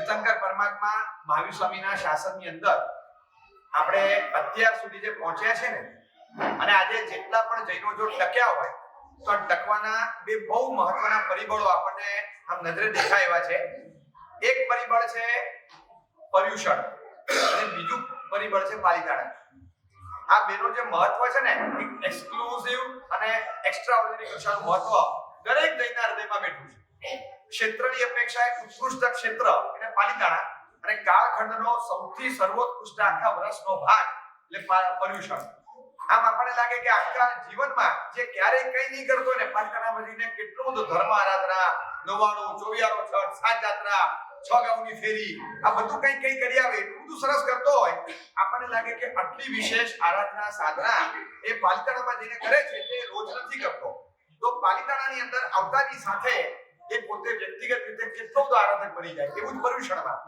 તીર્થંકર પરમાત્મા મહાવીર સ્વામીના શાસનની અંદર આપણે અત્યાર સુધી જે પહોંચ્યા છે ને, અને આજે જેટલા પણ જૈનો જો ટક્યા હોય તો ટકવાના બે બહુ મહત્વના પરિબળો આપણને આમ નજરે દેખાય એવા છે. એક પરિબળ છે પર્યુષણ અને બીજું પરિબળ છે પાલિતાણા. આ બેનો જે મહત્વ છે ને, એક્સક્લુઝિવ અને એક્સ્ટ્રાઓર્ડિનરી કક્ષાનું મહત્વ દરેક જૈનના હૃદયમાં બેઠું છે. ક્ષેત્રની અપેક્ષાએ ઉત્કૃષ્ટ ક્ષેત્ર એટલે પાલિતાણા અને કાળખંડનો સૌથી સર્વોત્કૃષ્ટ આખા વર્ષનો ભાગ એટલે પર્યુષણ. આમ આપણને લાગે કે આખા જીવનમાં જે ક્યારેય કઈ નહીં કરતો ને, પાલિતાણામાં જઈને કેટલું બધું ધર્મ આરાધના, નવાણું, ચોવિયારો છઠ, સાત જાત્રા, છ ગાઉની ફેરી, આ બધું કઈ કઈ કરી આવે, એટલું બધું સરસ કરતો હોય, આપણને લાગે કે આટલી વિશેષ આરાધના સાધના એ પાલિતાણામાં જઈને કરે છે, તે રોજ નથી કરતો. તો પાલિતાણાની અંદર આવતાની સાથે એ પોતે વ્યક્તિગત રીતે કેટલો બધો આરાધક બની જાય. એવું જ પર્યુષણમાં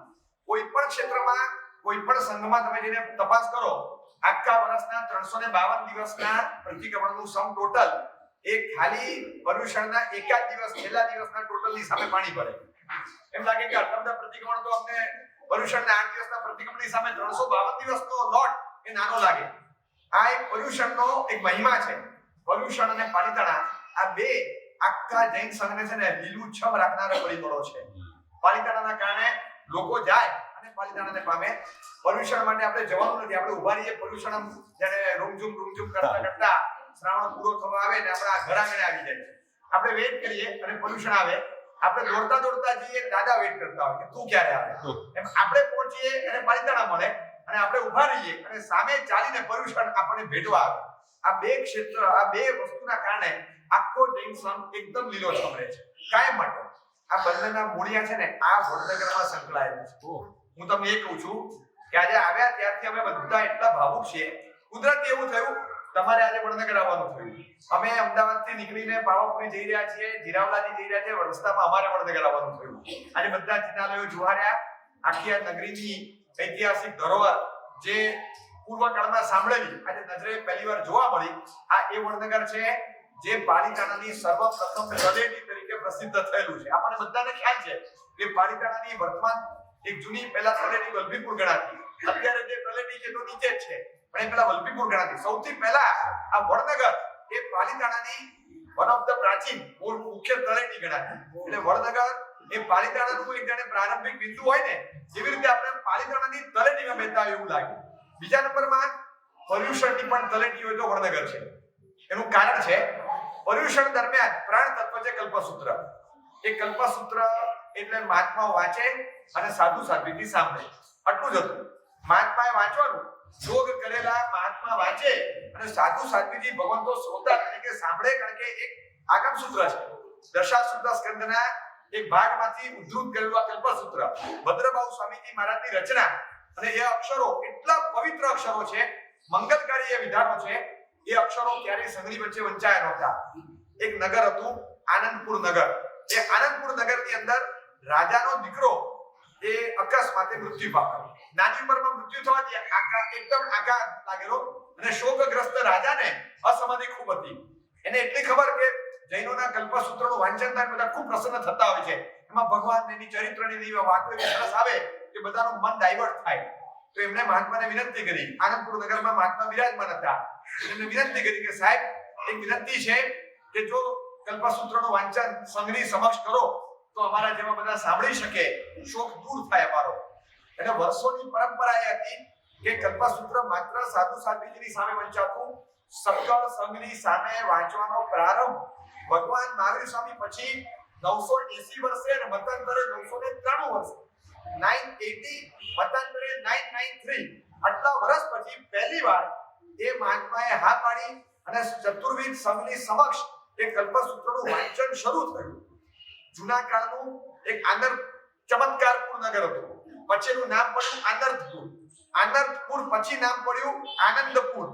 કોઈ પણ ક્ષેત્રમાં, કોઈ પણ સંઘમાં તમે જઈને તપાસ કરો, આખા વર્ષના 352 દિવસના પ્રતિક્રમણનું સમ ટોટલ એ ખાલી પર્યુષણના એકાદ દિવસ, છેલ્લા દિવસના ટોટલની સામે પાણી ભરે. એમ લાગે કે આટલા બધા પ્રતિક્રમણ તો અમને પર્યુષણના 8 દિવસના પ્રતિક્રમણની સામે 352 દિવસનો લોટ એ નાનો લાગે. આ એક પર્યુષણનો એક મહિમા છે. પર્યુષણ અને પાલિતાણા આ બે આખા જૈન સંઘને છે ને લીલુંછમ રાખનારા પરિબળો છે. પાલિતાણાના કારણે લોકો જાય અને પાલિતાણાને પામે. પર્યુષણ માટે આપણે જવાનું નથી, આપણે ઉભા રહીએ. પર્યુષણ જ્યારે રૂમઝુમ કરતા કરતા શ્રાવણ પૂરો થવા આવે ને આપણા ઘર આંગણે આવી જાય, આપણે વેઇટ કરીએ અને પર્યુષણ આવે, આપણે દોડતા જઈએ, દાદા વેઇટ કરતા હોય કે તું ક્યારે આવે. એમ આપણે પહોંચીએ અને પાલિતાણા મળે અને આપણે ઉભા રહીએ અને સામે ચાલીને પર્યુષણ આપણને ભેટવા આવે. આ બે ક્ષેત્ર, આ બે વસ્તુના કારણે આખો જૈન સંઘ એકદમ લીલોછમ રહે છે કાયમ માટે. આ બંનેના મૂળિયા છે ને આ વડનગરમાં સંકળાયેલા છે. હું તમને એ કહું છું કે આજે આવ્યા ત્યારથી અમે બધા એટલા ભાવુક છીએ. કુદરતી એવું થયું, તમારે આજે વડનગર આવવાનું થયું. અમે અમદાવાદથી નીકળીને પાવાપુરી જઈ રહ્યા છીએ, જીરાવલાજી જઈ રહ્યા છીએ, રસ્તામાં અમારે વડનગર આવવાનું થયું. આજે બધા જિનાલયો જોવાયા. આખી આ નગરીની ઐતિહાસિક ધરોહર જે પૂર્વકાળમાં સાંભળેલી આજે નજરે પહેલીવાર જોવા મળી. આ એ વડનગર છે જે પાલિતાણાની સર્વપ્રથમ તળેટી તરીકે પ્રસિદ્ધ થયેલું છે. આપણને બધાને ખ્યાલ છે કે પાલિતાણાની વર્તમાન એક જૂની પહેલા તળેટી વલભીપુર ગણાતી, અત્યારે જે તળેટી છે તો નીચે જ છે, પણ એ પહેલા વલભીપુર ગણાતી. સૌથી પહેલા આ વડનગર એ પાલિતાણાની વન ઓફ ધ પ્રાચીન મુખ્ય તળેટી ગણાતી. એટલે વડનગર એ પાલિતાણાનું એક જાણે પ્રારંભિક બિંદુ હોય ને, જેવી રીતે આપણે પાલિતાણાની તળેટીમાં બેઠા હોય એવું લાગે. બીજા નંબરમાં પર્યુષણની પણ તળેટી હોય તો વડનગર છે. એનું કારણ છે પર્યુષણ દરમિયાન પ્રાણ તત્વ છે કલ્પસૂત્ર. એ કલ્પસૂત્ર એટલે મહાત્માઓ વાંચે અને સાધુ સાધ્વીથી સાંભળે, આટલું જ હતું. મહાત્માએ વાંચવાનું, યોગ કરેલા મહાત્મા વાંચે અને સાધુ સાધ્વીજી ભગવંતો શ્રોતા તરીકે સાંભળે. કારણ કે એક આગમ સૂત્ર છે, દશાસુદ્ધ સ્કંદના એક ભાગમાંથી ઉદ્ધૃત કરેલું આ કલ્પસૂત્ર ભદ્રબાહુ સ્વામીજી મહારાજની રચના. અને એ અક્ષરો એટલા પવિત્ર અક્ષરો છે, મંગલકારી એ વિધાનો છે. એ અક્ષરો ક્યારેય સંઘની વચ્ચે વંચાયા નહોતા. એક નગર હતું આનંદપુર નગર. એ આનંદપુર નગરની અંદર રાજાનો દીકરો એ અકસ્માતે મૃત્યુ પામ્યો. નાની ઉંમરમાં મૃત્યુ થવાથી એકદમ આઘાત લાગેલો અને શોકગ્રસ્ત રાજાને અસમાધિ ખૂબ હતી. એને એટલી ખબર કે જૈનોના કલ્પસૂત્રનું વાંચન થાય બધા ખૂબ પ્રસન્ન થતા હોય છે. એમાં ભગવાન એની ચરિત્રની વાતો એવી સરસ આવે કે બધાનું મન ડાયવર્ટ થાય. તો એમણે મહાત્માને વિનંતી કરી, આનંદપુર નગરમાં મહાત્મા વિરાજમાન હતા, એમને વિનંતી કરી કે સાહેબ એક વિનંતી છે કે જો કલ્પસૂત્રનું વાંચન સંઘની સમક્ષ કરો તો અમારા જેવા બધા સાંભળી શકે, શોક દૂર થાય અમારો. એટલે વર્ષોની પરંપરા એ હતી કે કલ્પસૂત્ર માત્ર સાધુ સાધ્વીજીની સામે વંચાતું. સકળ સંઘની સામે વાંચવાનો પ્રારંભ ભગવાન મહાવીર સ્વામી પછી 980 વર્ષે અને મતાંતરે 993 વર્ષે 980 મતાંતરે 993 આટલા વર્ષ પછી પહેલીવાર એ મહાત્માએ હા પાડી અને ચતુર્વિધ સંઘની સમક્ષ એ કલ્પસૂત્રનું વાંચન શરૂ થયું. જૂના કાળનું એક ચમત્કારપુર નગર હતું, પછી એનું નામ પડ્યું આનંદપુર. આનંદપુર પછી નામ પડ્યું આનંદપુર,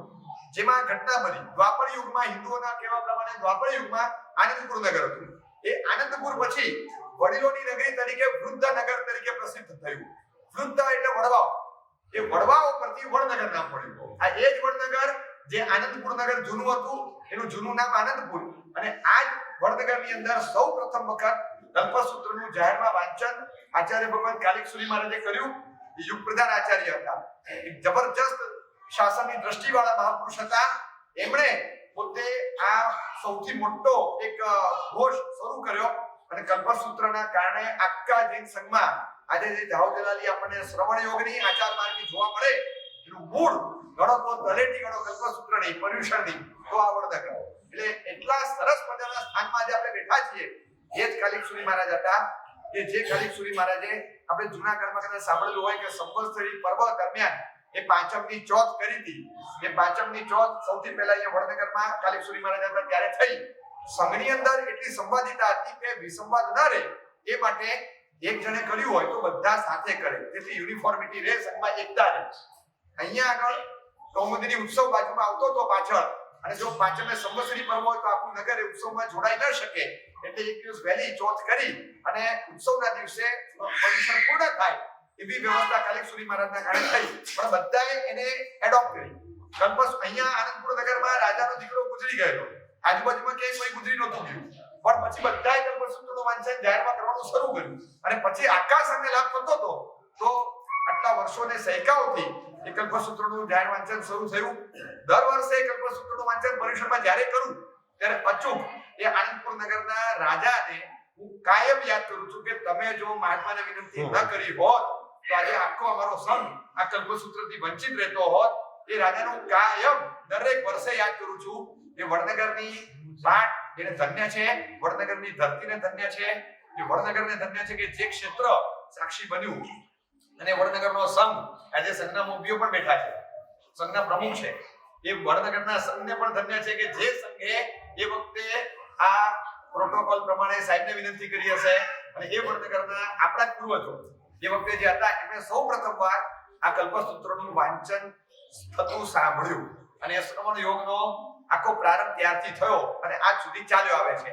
જેમાં ઘટના બની દ્વાપર યુગમાં. હિન્દુઓના કહેવા પ્રમાણે દ્વાપર યુગમાં આનંદપુર નગર હતું. એ આનંદપુર પછી વડીલોની નગરી તરીકે વૃદ્ધ નગર તરીકે પ્રસિદ્ધ થયું. વૃદ્ધ એટલે વડવાઓ, એ વડવાઓ પરથી વડનગર નામ પડ્યું. આ એ જ વડનગર જે આનંદપુર નગર જૂનું હતું, એનું જૂનું નામ આનંદપુર. અને આ જ વડનગરની અંદર સૌ પ્રથમ વખત કલ્પસૂત્રનું જાહેરમાં વાંચન આચાર્ય ભગવાન કાલિકસુરી મહારાજે કર્યું. યુગ પ્રધાન આચાર્ય હતા, એક જબરજસ્ત શાસનની દ્રષ્ટિવાળા મહાપુરુષ હતા. એમણે પોતે આ સૌથી મોટો એક ઘોષ શરૂ કર્યો અને કલ્પસૂત્રના કારણે આખા જૈન સંઘમાં આજે જે જાહો જલાલી આપણને શ્રવણ યોગની આચાર માર્ગની જોવા મળે એનું મૂળ ગણો તો તલેટી ગણો કલ્પસૂત્રની પર્યુષણની તો આ વડનગર. એટલે એટલા સરસ મજાના સ્થાનમાં આજે આપણે બેઠા છીએ. એ જ કાલિકસુરી મહારાજ હતા કે જે કાલિકસુરી મહારાજે આપણે જૂના કાળમાં કદાચ સાંભળેલું હોય કે સંવત્સરી પર્વ દરમિયાન એ પાંચમની ચોથ કરી હતી. એ પાંચમની ચોથ સૌથી પહેલા અહીંયા વડનગરમાં કાલિકસુરી મહારાજ હતા ત્યારે થઈ. સંઘની અંદર એટલી સંવાદિતા હતી કે વિસંવાદ ન રહે એ માટે એક જણે કર્યું હોય તો બધા સાથે કરે, તેથી યુનિફોર્મિટી રહે, સંઘમાં એકતા રહે. અહીંયા આગળ કૌમુદીની ઉત્સવ બાજુમાં આવતો તો પાછળ, અને જો પાંચમે સંવત્સરી પર્વ હોય તો આખું નગર એ ઉત્સવમાં જોડાઈ ન શકે એટલે એક દિવસ વહેલી ચોથ કરી અને ઉત્સવના દિવસે પર્યુષણ પૂર્ણ થાય એવી વ્યવસ્થા કાલિકસુરી મહારાજના કારણે થઈ. પણ બધાએ એને એડોપ્ટ કરી. કલ્પસ અહીંયા આનંદપુર નગરમાં રાજાનો દીકરો ગુજરી ગયો, આજુબાજુમાં ક્યાંય કોઈ ગુજરી નહોતું ગયું, પણ પછી બધાએ કલ્પસૂત્રનું વાંચન જાહેરમાં કરવાનું શરૂ કર્યું અને પછી આખા સંઘને લાભ થતો હતો. તો આટલા વર્ષોને સૈકાઓથી એ કલ્પસૂત્રનું જાહેર વાંચન શરૂ થયું. દર વર્ષે કલ્પસૂત્રનું વાંચન પર્યુષણમાં જ્યારે કરું ત્યારે અચૂક એ આનંદપુર નગરના રાજાને હું કાયમ યાદ કરું છું કે તમે જો મહાત્માને વિનંતી ન કરી હોત તો આજે આખો અમારો સંઘ આ કલ્પસૂત્રથી વંચિત રહેતો હોત. એ રાજાનું કાયમ દરેક વર્ષે યાદ કરું છું. એ વડનગરની વાટ એને ધન્ય છે, વડનગરની ધરતીને ધન્ય છે, એ વડનગરને ધન્ય છે કે જે ક્ષેત્ર સાક્ષી બન્યું. અને વડનગરનો સંઘ આજે સંઘના મોભીઓ પણ બેઠા છે, સંઘના પ્રમુખ છે. એ વડનગરના સંઘને પણ ધન્ય છે કે જે સંઘે એ વખતે આ પ્રોટોકોલ પ્રમાણે સાહેબને વિનંતી કરી હશે અને એ વડનગરના આપણા પૂર્વજો એ વખતે જે હતા એમણે સૌપ્રથમવાર આ કલ્પસૂત્રનું વાંચન થતું સાંભળ્યું અને શ્રવણ યોગનો આખો પ્રારંભ ત્યારથી થયો અને આજ સુધી ચાલ્યો આવે છે.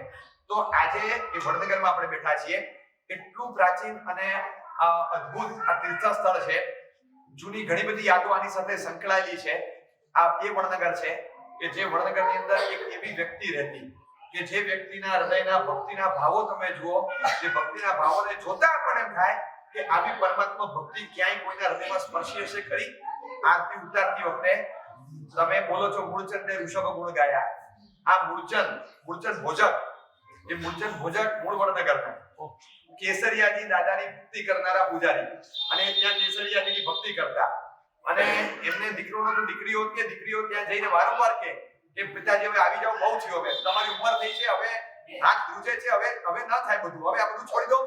તો આજે એ વડનગરમાં આપણે બેઠા છીએ. એટલું પ્રાચીન અને અદ્ભુત આ તીર્થ સ્થળ છે. જૂની ઘણી બધી યાદો આની સાથે સંકળાયેલી છે. આ એ વડનગર છે કે જે વડનગરની અંદર એક એવી વ્યક્તિ રહેતી કે જે વ્યક્તિના હૃદયના ભક્તિના ભાવો તમે જુઓ, જે ભક્તિના ભાવોને જોતા પણ એમ થાય કે આવી પરમાત્મા ભક્તિ ક્યાંય કોઈના હૃદયમાં સ્પર્શી હશે ખરી. આરતી ઉતારતી વખતે તમે બોલો છો મૂળચંદે ઋષભ ગુણ ગાયા. આ મૂળચંદ ભોજક, એ મૂળચંદ ભોજક મૂળ વડનગરના કેસરિયાજી દાદાની ભક્તિ કરનારા પૂજારી અને ત્યાં કેસરિયાજીની ભક્તિ કરતા અને એમને દીકરો નતો, દીકરીઓ કે દીકરીઓ ત્યાં જઈને વારંવાર કે પિતાજી હવે આવી જાવ, બહુ થયો, હવે તમારી ઉંમર થઈ છે, હવે હાથ ધ્રુજે છે, હવે ન થાય બધું, હવે આ બધું છોડી દો.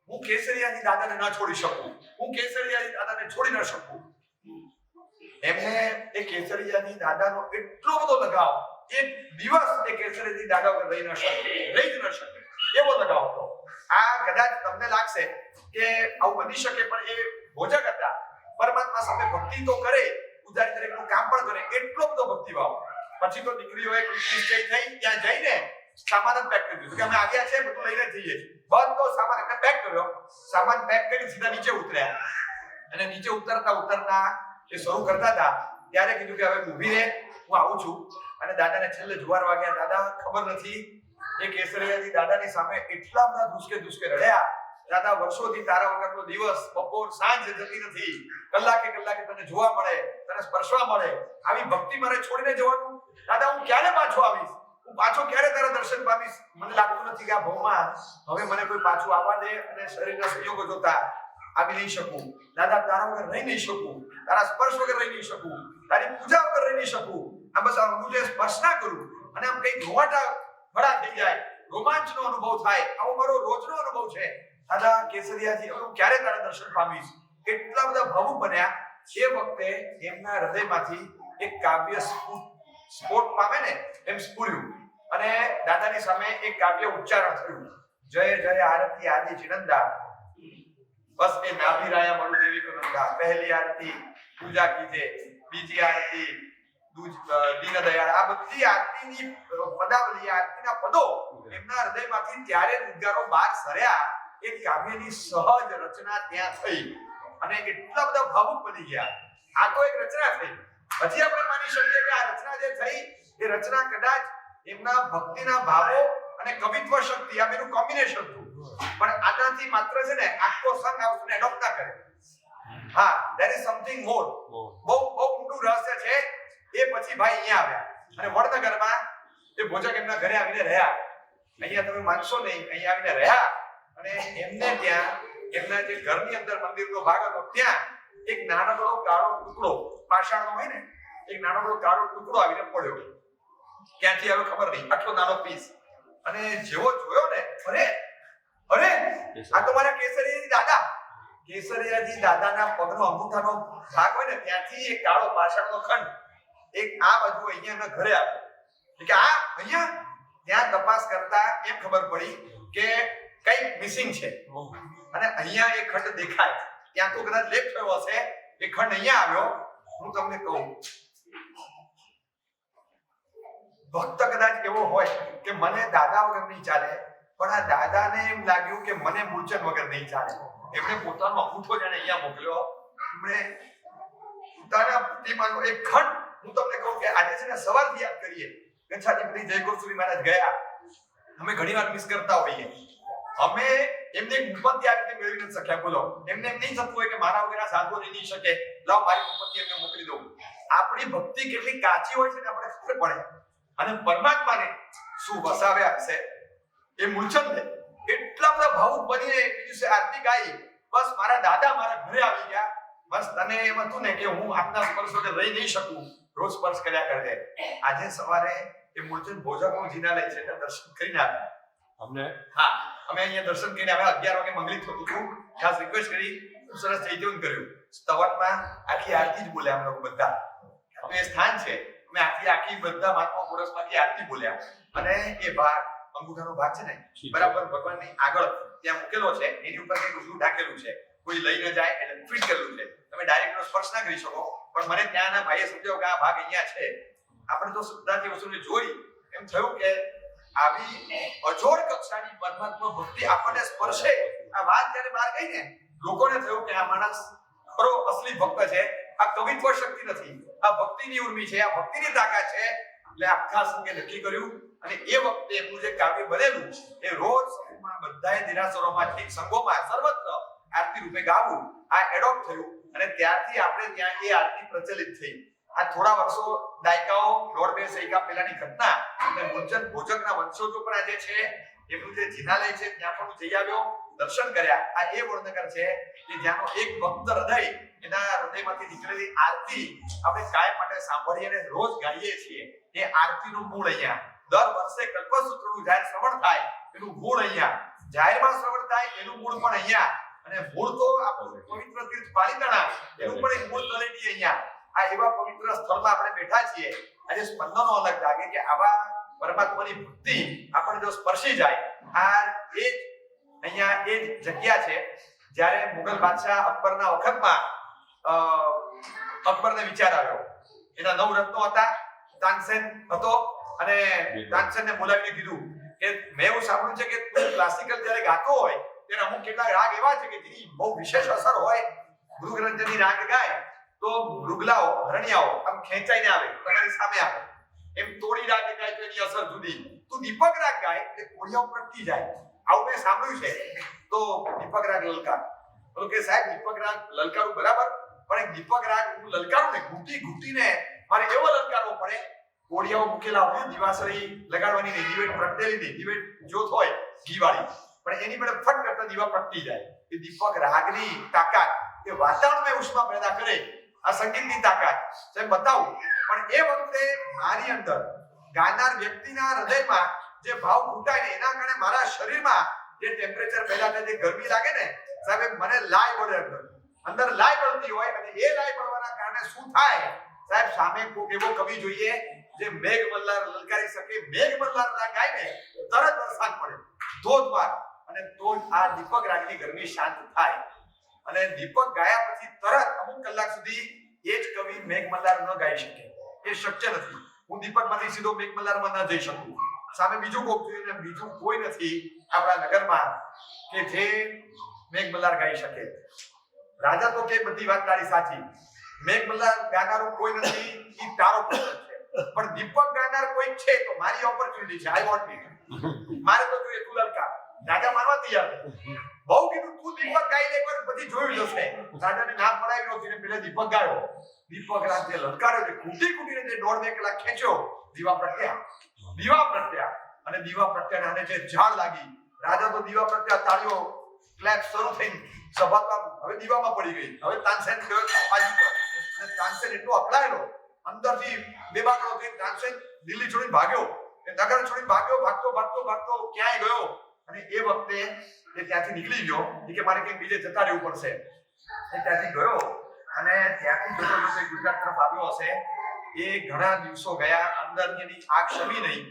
હું કેસરિયાજી દાદાને ન છોડી શકું, હું કેસરિયાજી દાદાને છોડી ન શકું. એમને એ કેસરિયાજી દાદાનો એટલો બધો લગાવ, એક દિવસ એ કેસરિયાજી દાદા વગર રહી જ ન શકે એવો લગાવ હતો. આ કદાચ તમને લાગશે કે આવું બની શકે, પણ એ ભોજક હતા. પરમાત્મા સામે ભક્તિ તો કરે, પૂજારી તરીકેનું કામ પણ કરે, એટલો બધો ભક્તિભાવ. પછી તો દીકરીઓએ નિશ્ચય થઈ ત્યાં જઈને સામાન પેક કરી દીધું કે અમે આવ્યા છે, બધું લઈને જઈએ છીએ. બધો સામાન એમને પેક કર્યો. સામાન પેક કરી સીધા નીચે ઉતર્યા અને નીચે ઉતરતા એ શરૂ કરતા હતા ત્યારે કીધું કે હવે ઊભી રહે, હું આવું છું. અને દાદાને છેલ્લે જુવાર વાગ્યા. દાદા ખબર નથી એ કેસરિયાજી દાદાની સામે એટલા બધા ધુસકે રડ્યા. દાદા વર્ષોથી તારા વગરનો દિવસ, બપોર, સાંજ જતી નથી, કલાકે તને જોવા મળે, તને સ્પર્શવા મળે, આવી ભક્તિ મારે છોડીને જવાનું? દાદા હું ક્યારે પાછો આવીશ? હું પાછો ક્યારે તારા દર્શન પામીશ? મને લાગતું નથી કે આ ભવમાં હવે મને કોઈ પાછું આવવા દે અને શરીરના સંયોગો જોતા આવી નહીં શકું. દાદા તારા વગર રહી નહીં શકું, તારા સ્પર્શ વગર રહી નહીં શકું, તારી પૂજા વગર રહી નહીં શકું. આ બસ અંગુઠે સ્પર્શ ના કરું અને આમ કઈ રોવાટા ભડા થઈ જાય, રોમાંચનો અનુભવ થાય, આવો મારો રોજનો અનુભવ છે. દાદા કેસરિયાજી હું ક્યારે તારા દર્શન પામીશ? એટલા બધા ભાવુક બન્યા. એ વખતે એમના હૃદયમાંથી એક કાવ્ય સ્ફોટ પામે ને એમ સ્ફુર્યું અને દાદાની સામે એક કાવ્ય ઉચ્ચારણ થયું, જય જય આરતી આદિ ચિનંદા, બસ એ નાભિરાયા મળુ દેવી કો નંદા. પહેલી આરતી પૂજા કીજે, બીજી આરતી દીન દયાળ. આ બધી આરતીની પદાવલી, આરતીના પદો એમના હૃદયમાંથી ત્યારે ઉદ્ગારો બહાર સર્યા. એ કાવ્યની સહજ રચના ત્યાં થઈ અને એટલા બધા ભાવુક બની ગયા. આ તો એક રચના થઈ. પછી આપણે માની શકીએ કે આ રચના જે થઈ એ રચના કદાચ એમના ભક્તિના ભાવો અને કવિત્વ શક્તિ આ બેનું કોમ્બિનેશન હતું. પણ આનાથી માત્ર છે ને આખો સંઘ આ વસ્તુને એડોપ્ટ ના કરે. હા, there is something more. બહુ મોટું રહસ્ય છે. એ પછી ભાઈ અહીંયા આવ્યા અને વડનગરમાં એ ભોજક એમના ઘરે આવીને રહ્યા. અહીંયા તમે માનશો નહીં, અહીંયા આવીને રહ્યા અને એમને ત્યાં એમના જે ઘરની અંદર મંદિરનો ભાગ હતો ત્યાં એક નાનકડો કાળો ટુકડો પાષાણનો હોય ને, એક નાનકડો કાળો ટુકડો આવીને પડ્યો. ક્યાંથી આવ્યો ખબર નહીં, આટલો નાનો પીસ. અને જેવો જોયો ને, અરે આ તો મારા કેસરીયાજી દાદા. કેસરીયાજી દાદાના પગનો અંગૂઠાનો ભાગ હોય ને ત્યાંથી એક કાળો પાષાણનો ખંડ એક આ બાજુ અહીંયા એમના ઘરે આવ્યો. કે આ અહીંયા ત્યાં તપાસ કરતા એમ ખબર પડી કે કંઈક મિસિંગ છે અને અહીંયા એક ખંડ દેખાય. ત્યાં તો કદાચ લેપ થયો હશે, એ ખંડ અહીંયા આવ્યો. હું તમને કહું, ભક્ત કદાચ એવો હોય કે મને દાદા વગર નહીં ચાલે, પણ આ દાદાને એમ લાગ્યું કે મને મૂળચંદ વગર નહીં ચાલે. એમણે પોતાનો અંગૂઠો જાણે અહીંયા મોકલ્યો. એમણે પોતાના પ્રતિમાનો એક ખંડ, હું તમને કહું કે આજે છે ને સવારથી યાદ કરીએ, ગચ્છાધિપતિ જય ગોસ્વામી મહારાજ ગયા. અમે ઘણીવાર મિસ કરતા હોઈએ. અમે એમને એક મુપત્તિ આવી રીતે મેળવી નથી શક્યા. બોલો, એમને એમ નહીં થતું હોય કે મારા વગર આ સાધુ રહી નહીં શકે, લાવ મારી મુપત્તિ એમને મોકલી દઉં. આપણી ભક્તિ કેટલી કાચી હોય છે ને આપણે ખબર પડે. અને પરમાત્માને શું વસાવ્યા હશે એ મૂળચંદે એટલા બધા ભાવુક બનીને દિવસે આરતી ગાઈ. બસ મારા દાદા મારા ઘરે આવી ગયા. બસ તને એમ હતું ને કે હું આપના સ્પર્શ વગર રહી નહીં શકું, રોજ સ્પર્શ કર્યા કરે. આજે સવારે એ મૂળચંદ ભોજકનો જિનાલય છે ત્યાં દર્શન કરીને આવ્યા. અમે અહીંયા દર્શન કરીને આવ્યા. 11 વાગે મંગલિત થતું હતું. ખાસ રિક્વેસ્ટ કરી, સરસ ચૈતન્ય કર્યું. સ્તવનમાં આખી આરતી જ બોલ્યા અમે લોકો બધા. તો એ સ્થાન છે, અમે આખી બધા મહાત્મા પુરુષમાંથી આરતી બોલ્યા. અને એ ભાગ અંગૂઠાનો ભાગ છે ને બરાબર ભગવાનની આગળ ત્યાં મૂકેલો છે. એની ઉપર કંઈક ઉજળું ઢાકેલું છે, કોઈ લઈ ન જાય એટલે ફિટ કરેલું છે. તમે ડાયરેક્ટ સ્પર્શ ના કરી શકો, પણ મને ત્યાંના ભાઈએ સમજાવ્યું કે આ ભાગ અહીંયા છે. આપણે તો શ્રદ્ધાથી વસ્તુને જોઈ એમ થયું કે આવી અજોડ કક્ષાની પરમાત્મા ભક્તિ આપણને સ્પર્શે. આ વાત જ્યારે બહાર ગઈ ને, લોકોને થયું કે આ માણસ ખરો અસલી ભક્ત છે. આ કવિત્વ શક્તિ નથી, આ ભક્તિની ઉર્મિ છે, આ ભક્તિની તાકાત છે. એટલે આખા સંઘે નક્કી કર્યું અને એ વખતે એમનું જે કાવ્ય બનેલું એ રોજ સમૂહમાં બધાએ દિરાસરોમાં ઠીક સંઘોમાં સર્વત્ર આરતી રૂપે ગાવું. આ એડોપ્ટ થયું અને ત્યારથી આપણે ત્યાં એ આરતી પ્રચલિત થઈ. આ થોડા વર્ષો, દાયકાઓ, 1.5-2 સૈકા પહેલાની ઘટના. અને મૂળચંદ ભોજકના વંશજો પણ આજે છે. એમનું જે જિનાલય છે ત્યાં પણ જઈ આવ્યો, દર્શન કર્યા. આ એ વડનગર છે કે જ્યાંનો એક ભક્ત હૃદય, એના હૃદયમાંથી નીકળેલી આરતી આપણે કાયમ માટે સાંભળીએ અને રોજ ગાઈએ છીએ. એ આરતીનું મૂળ અહીંયા. દર વર્ષે કલ્પસૂત્રનું જાહેર શ્રવણ થાય એનું મૂળ અહીંયા. જાહેરમાં શ્રવણ થાય એનું મૂળ પણ અહીંયા. અને મૂળ તો આપણું પવિત્ર તીર્થ પાલિતાણા, એનું પણ એક મૂળ તળેટી અહીંયા. આ એવા પવિત્ર સ્થળમાં આપણે બેઠા છીએ. આજે સ્પંદનો અલગ લાગે કે આવા પરમાત્માની ભક્તિ આપણને જો સ્પર્શી જાય. આ એ જ અહીંયા એ જ જગ્યા છે જ્યારે મુગલ બાદશાહ અકબરના વખતમાં અકબરને વિચાર આવ્યો. એના 9 રત્નો હતા, તાનસેન હતો અને તાનસેનને બોલાવીને કીધું કે મેં એવું સાંભળ્યું છે કે તું ક્લાસિકલ જ્યારે ગાતો હોય ત્યારે અમુક કેટલાક રાગ એવા છે કે જેની બહુ વિશેષ અસર હોય. મૃગરંજની રાગ ગાય તો મૃગલાઓ, હરણિયાઓ આમ ખેંચાઈને આવે, તમારી સામે આવે. એમ તોડી રાગ ગાય તો એની અસર જુદી. તું દીપક રાગ ગાય એટલે કોળિયાઓ પ્રગટી જાય. આવું મેં સાંભળ્યું છે. તો દીપક રાગ લલકાર, બોલો કે સાહેબ દીપક રાગ લલકારું બરાબર, પણ એક દીપક રાગ હું લલકારું ને ઘૂંટીને મારે એવો લલકારવો પડે. કોળિયાઓ મૂકેલા હોય, દીવાસળી લગાડવાની નહીં, દિવેટ પ્રગટેલી નહીં, દિવેટ જોત હોય ઘીવાળી, પણ એની પડે ફટ કરતા દીવા પ્રગટી જાય. એ દીપક રાગની તાકાત, એ વાતાવરણમાં ઉષ્મા પેદા કરે. આ સંગીતની તાકાત છે બતાવું. પણ એ વખતે મારી અંદર ગાનાર વ્યક્તિના હૃદયમાં જે ભાવ ફૂટાય ને એના કારણે મારા શરીરમાં જે ટેમ્પરેચર પેદા થાય, જે ગરમી લાગે ને સાહેબ, મને લાય બળે. અંદર લાય બળતી હોય અને એ લાય બળવાના કારણે શું થાય સાહેબ, સામે કોક એવો કવિ જોઈએ જે મેઘ મલ્હાર લલકારી શકે. મેઘ મલ્હાર રાગ ગાય ને તરત વરસાદ પડે ધોધમાર, અને તો આ દીપક રાગની ગરમી શાંત થાય. અને દીપક ગાયા પછી તરત અમુક કલાક સુધી એ જ કવિ મેઘ મલ્હાર ન ગાઈ શકે. એ શક્ય નથી. હું દીપકમાંથી સીધો મેઘ મલ્હારમાં ન જઈ શકું. સામે બીજું કોક જોઈએ ને બીજું કોઈ નથી આપણા નગરમાં કે જે મેઘ મલ્હાર ગાઈ શકે. રાજા તો કે બધી વાત તારી સાચી, મેઘ મલ્હાર ગાનારો કોઈ નથી, ઈ તારો પ્રશ્ન છે. પણ દીપક ગાનાર કોઈ છે તો મારી ઓપોર્ચ્યુનિટી છે. I want it. મારે તો જોઈએ તું લલકાર. રાજા માનવા તૈયાર નથી. બહુ કીધું તું દીપક ગાઈ લે એકવાર પછી જોયું જશે. રાજાને ના પડાવી નહોતી ને પેલે દીપક ગાયો. દીપક રાતે લલકાર્યો છે, કૂટી કૂટીને જે 1.5-2 કલાક ખેંચ્યો, દીવા પ્રગટ્યા અને દીવા પ્રગટ્યાને આને જે ઝાડ લાગી. રાજા તો દીવા પ્રગટ્યા, તાળીઓ ક્લેપ શરૂ થઈ, સભા હવે દીવામાં પડી ગઈ. હવે તાનસેન ગયો બાજુ પર અને તાનસેન એટલો અકળાયેલો અંદરથી બેબાકડો થઈ. તાનસેન દિલ્હી છોડીને ભાગ્યો, એ નગર છોડીને ભાગતો ક્યાંય ગયો. અને એ વખતે એ ત્યાંથી નીકળી ગયો કે મારે કંઈક બીજે જતા રહેવું પડશે. એ ત્યાંથી ગયો અને ત્યાંથી જતો ગુજરાત તરફ આવ્યો હશે. એ ઘણા દિવસો ગયા, અંદરની એની આંખ શમી નહીં.